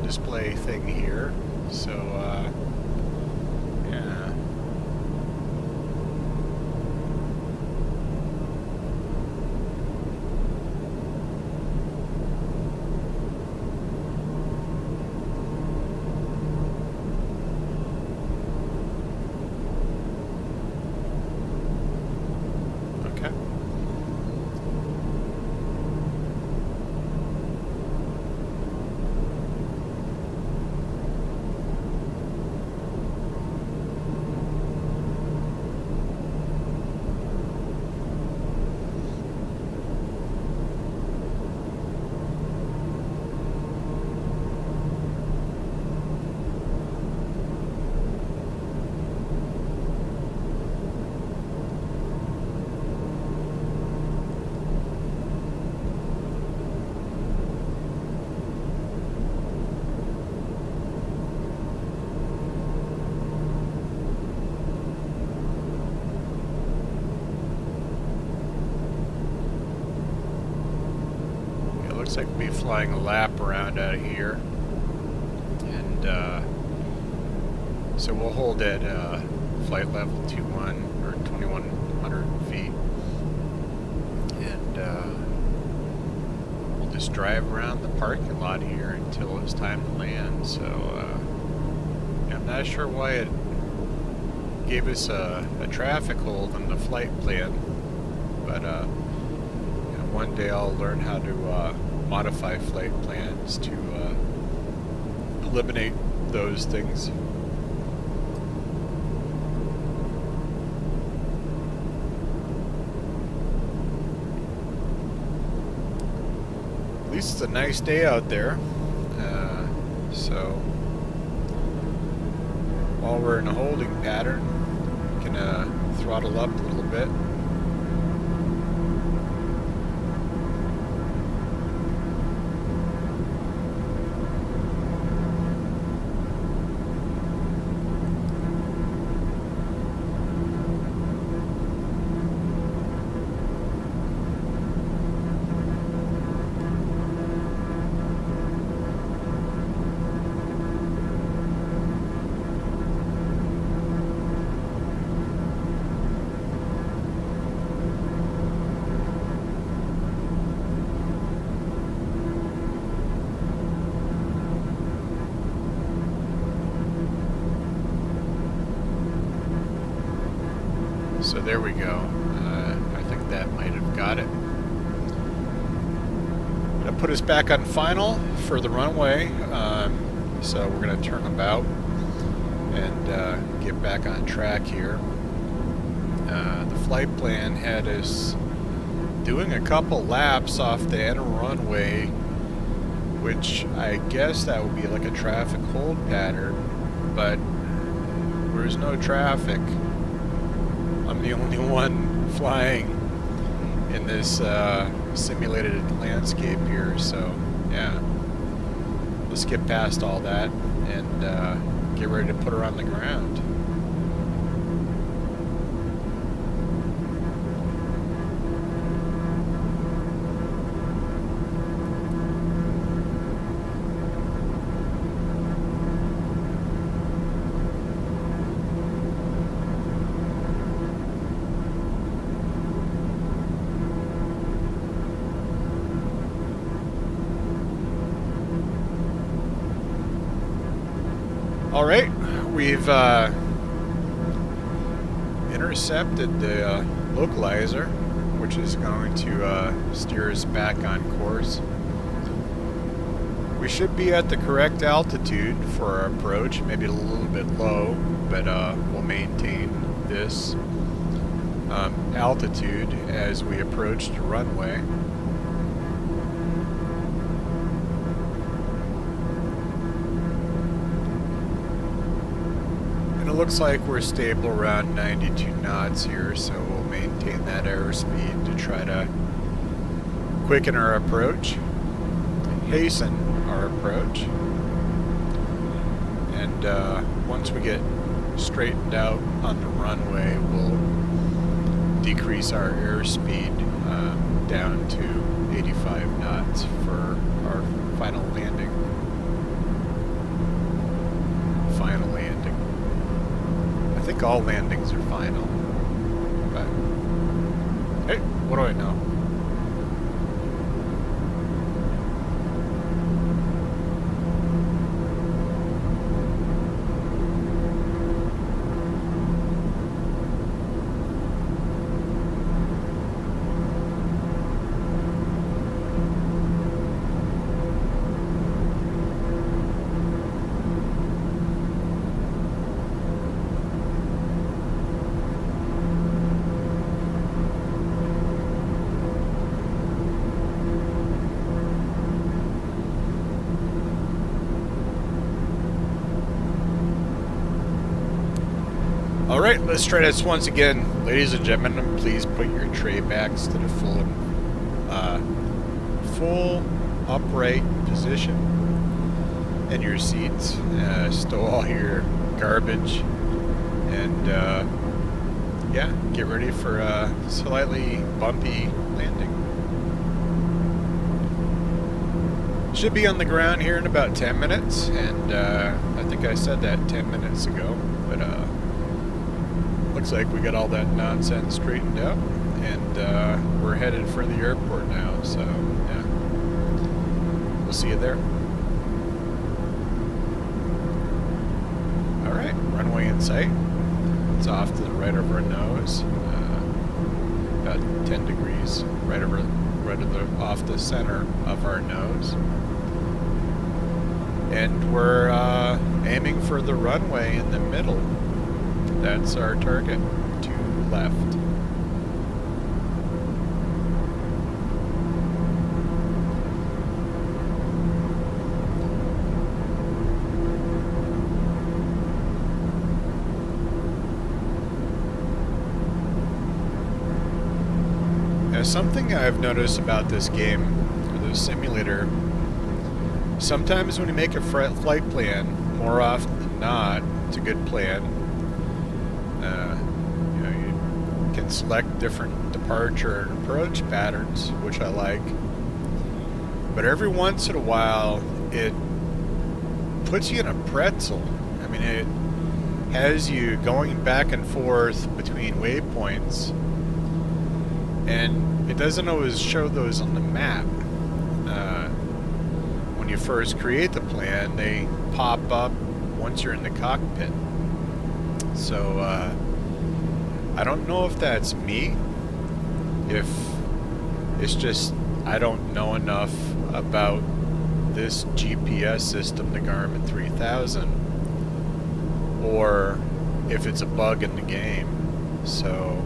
display thing here, so yeah. Okay. Looks like we'll be flying a lap around out of here, and so we'll hold at flight level 21 or 2,100 feet, and we'll just drive around the parking lot here until it's time to land. So I'm not sure why it gave us a traffic hold on the flight plan, but one day I'll learn how to modify flight plans to eliminate those things. At least it's a nice day out there, so while we're in a holding pattern, we can throttle up a little bit. there we go. I think that might have got it. Gonna put us back on final for the runway. So we're gonna turn about and get back on track here. The flight plan had us doing a couple laps off the end runway, which I guess that would be like a traffic hold pattern, but there's no traffic. I'm the only one flying in this simulated landscape here, so yeah. Let's get past all that and get ready to put her on the ground. All right, we've intercepted the localizer, which is going to steer us back on course. We should be at the correct altitude for our approach, maybe a little bit low, but we'll maintain this altitude as we approach the runway. It looks like we're stable around 92 knots here, so we'll maintain that airspeed to try to quicken our approach, hasten our approach, and once we get straightened out on the runway, we'll decrease our airspeed down to 85 knots for our final landing. I think all landings are final, but hey, what do I know? Alright, let's try this once again. Ladies and gentlemen, please put your tray backs to the full upright position in your seats. Stow all your garbage and yeah, get ready for a slightly bumpy landing. Should be on the ground here in about 10 minutes, and I think I said that 10 minutes ago, but looks like we got all that nonsense straightened out, and we're headed for the airport now, so yeah, we'll see you there. Alright, runway in sight. It's off to the right of our nose, about 10 degrees off the center of our nose. And we're aiming for the runway in the middle. That's our target, to left. Now, something I've noticed about this game, or this simulator, sometimes when you make a flight plan, more often than not, it's a good plan. You can select different departure and approach patterns, which I like. But every once in a while, it puts you in a pretzel. I mean, it has you going back and forth between waypoints, and it doesn't always show those on the map. When you first create the plan, they pop up once you're in the cockpit. So I don't know if that's me, if it's just I don't know enough about this GPS system, the Garmin 3000, or if it's a bug in the game. So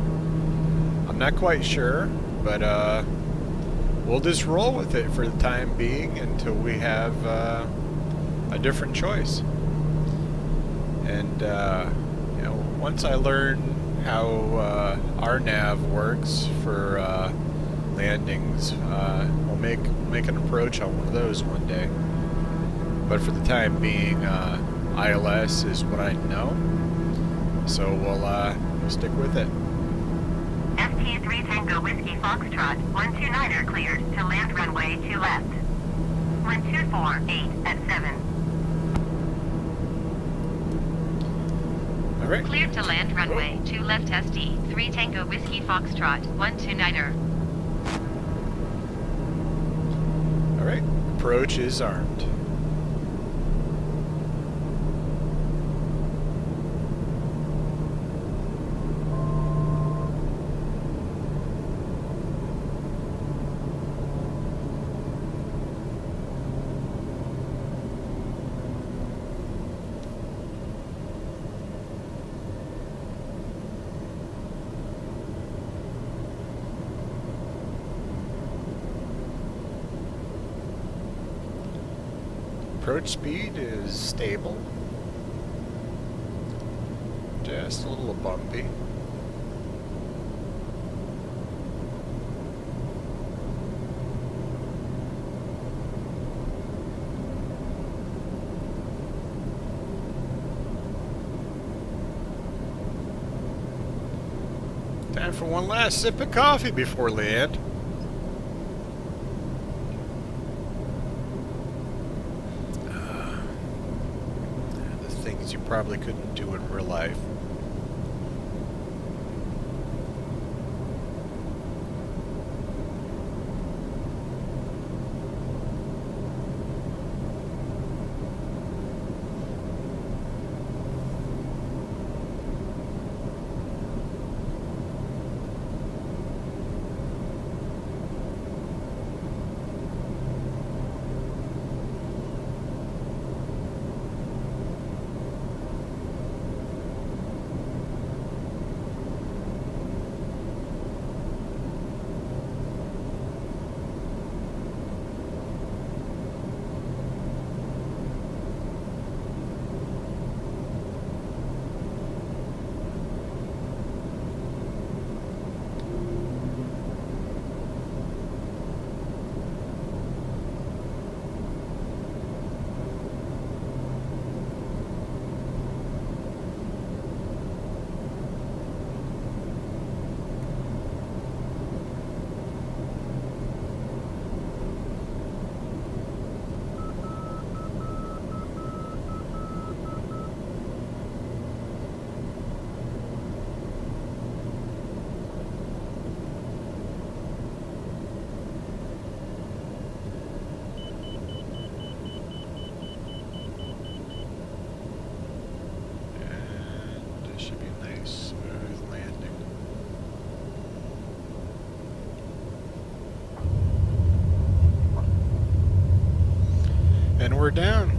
I'm not quite sure, but we'll just roll with it for the time being until we have a different choice. And you know, once I learn how our nav works for landings, we'll make an approach on one of those one day. But for the time being, ILS is what I know, so we'll stick with it. ST3 Tango Whiskey Foxtrot 129er cleared to land runway 2 left. 1248 at 7. All right. Cleared to land runway 2 left ST3 Tango Whiskey Foxtrot 129er. All right. Approach is armed. Approach speed is stable. Just a little bumpy. Time for one last sip of coffee before land. You probably couldn't do in real life. And we're down.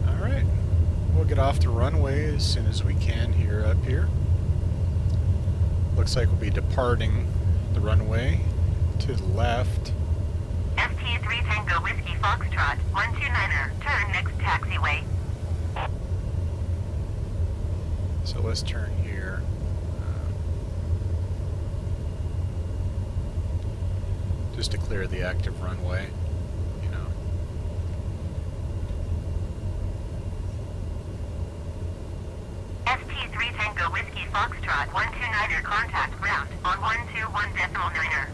Alright. We'll get off the runway as soon as we can here up here. Looks like we'll be departing the runway to the left. ST3 Tango Whiskey Foxtrot 129er, turn next taxiway. So let's turn here. Just to clear the active runway, you know. ST3 Tango Whiskey Foxtrot 129er, contact ground on 121.9er.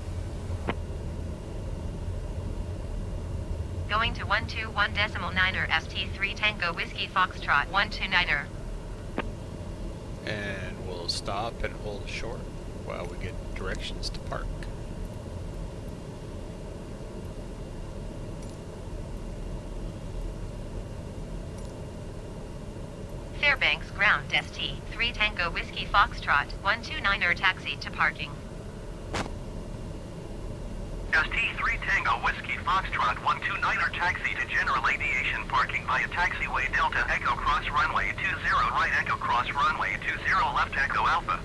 Going to 121.9er, ST3 Tango Whiskey Foxtrot 129er. And we'll stop and hold short while we get directions to park. contact ST3 Tango Whiskey Foxtrot 129er taxi to parking. ST3 Tango Whiskey Foxtrot 129er taxi to general aviation parking via taxiway Delta Echo Cross Runway 20 right Echo Cross Runway 20 left Echo Alpha.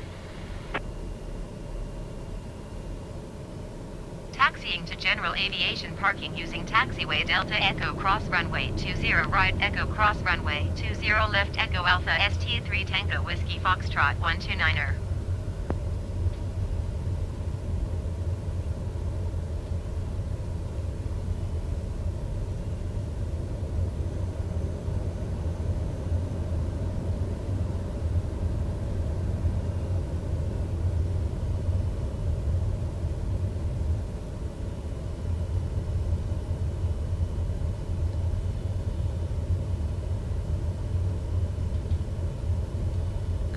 Taxiing to general aviation parking using taxiway Delta Echo Cross Runway 20 right Echo Cross Runway 20 left Echo Alpha ST3 Tango Whiskey Foxtrot 129er.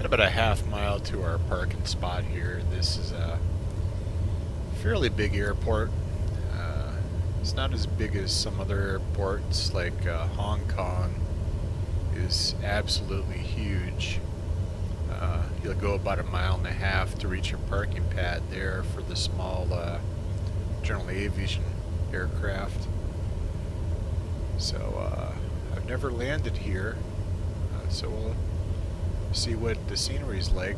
About a half mile to our parking spot here. This is a fairly big airport. It's not as big as some other airports, like Hong Kong is absolutely huge. You'll go about 1.5 miles to reach a parking pad there for the small general aviation aircraft. So I've never landed here, so we'll see what the scenery's like.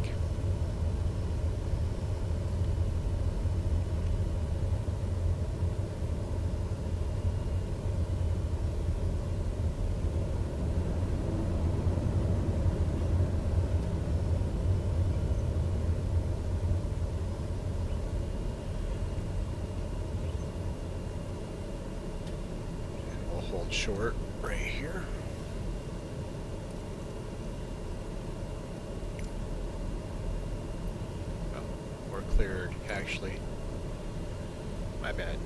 And we'll hold short right here. Cleared, actually. My bad.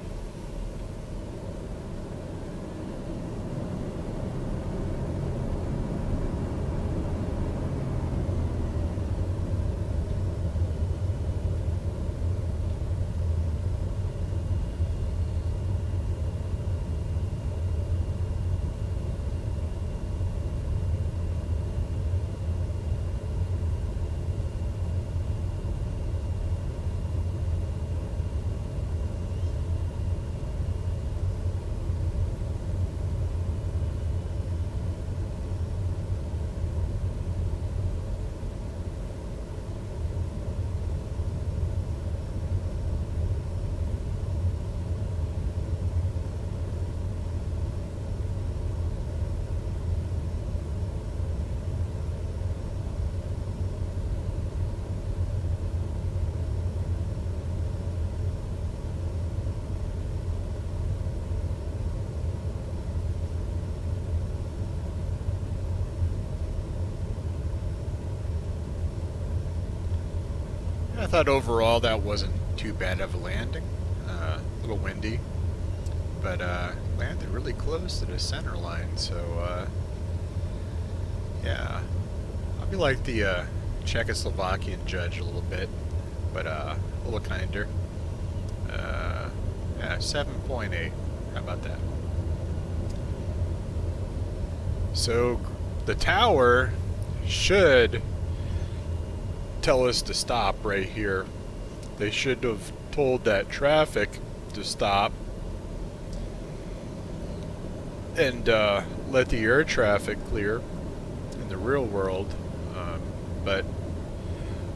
I thought overall that wasn't too bad of a landing. A little windy, but landed really close to the center line, so yeah. I'll be like the Czechoslovakian judge a little bit, but a little kinder. Yeah, 7.8. How about that? So the tower should tell us to stop right here. They should have told that traffic to stop and let the air traffic clear in the real world, but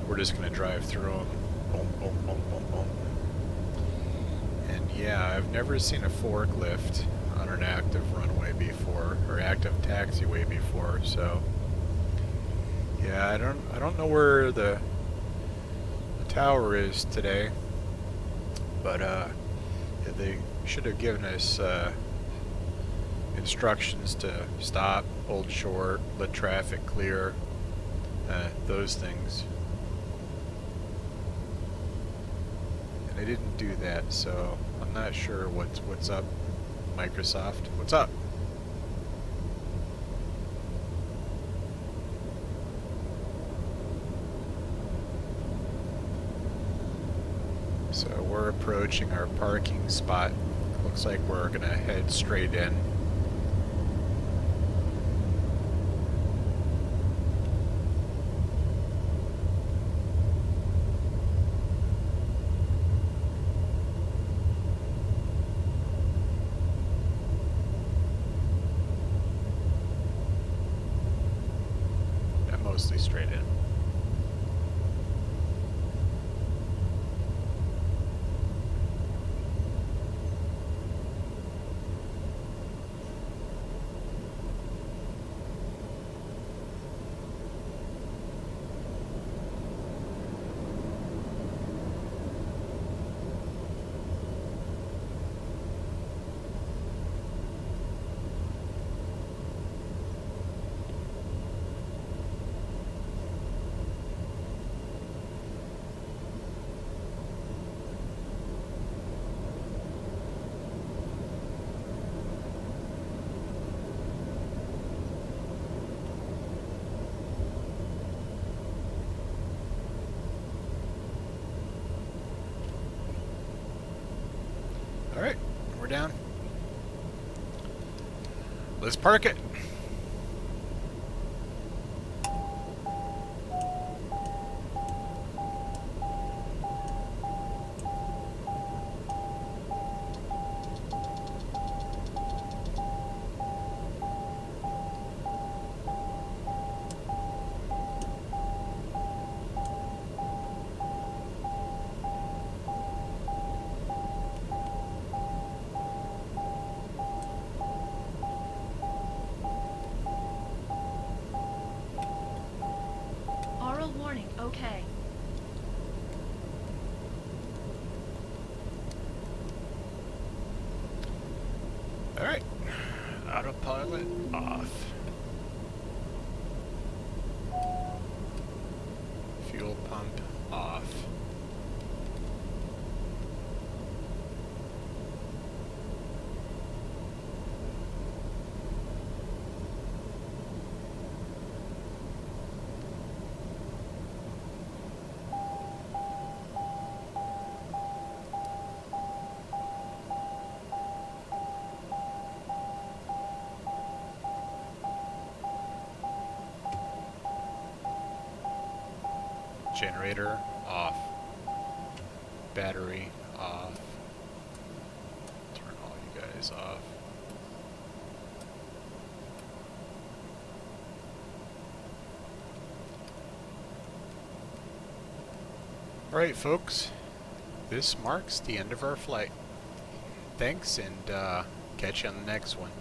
we're just going to drive through them. Boom, boom, boom, boom, boom. And yeah, I've never seen a forklift on an active runway before, or active taxiway before, so yeah, I don't know where the tower is today, but yeah, they should have given us instructions to stop, hold short, let traffic clear, those things. And they didn't do that, so I'm not sure what's up. Microsoft, what's up? So we're approaching our parking spot. Looks like we're gonna head straight in. obviously straight in. Alright, we're down. Let's park it. Oral warning, okay. Alright, autopilot off. Fuel pump off. Generator off. Battery off. Turn all you guys off. Alright folks, this marks the end of our flight. Thanks, and catch you on the next one.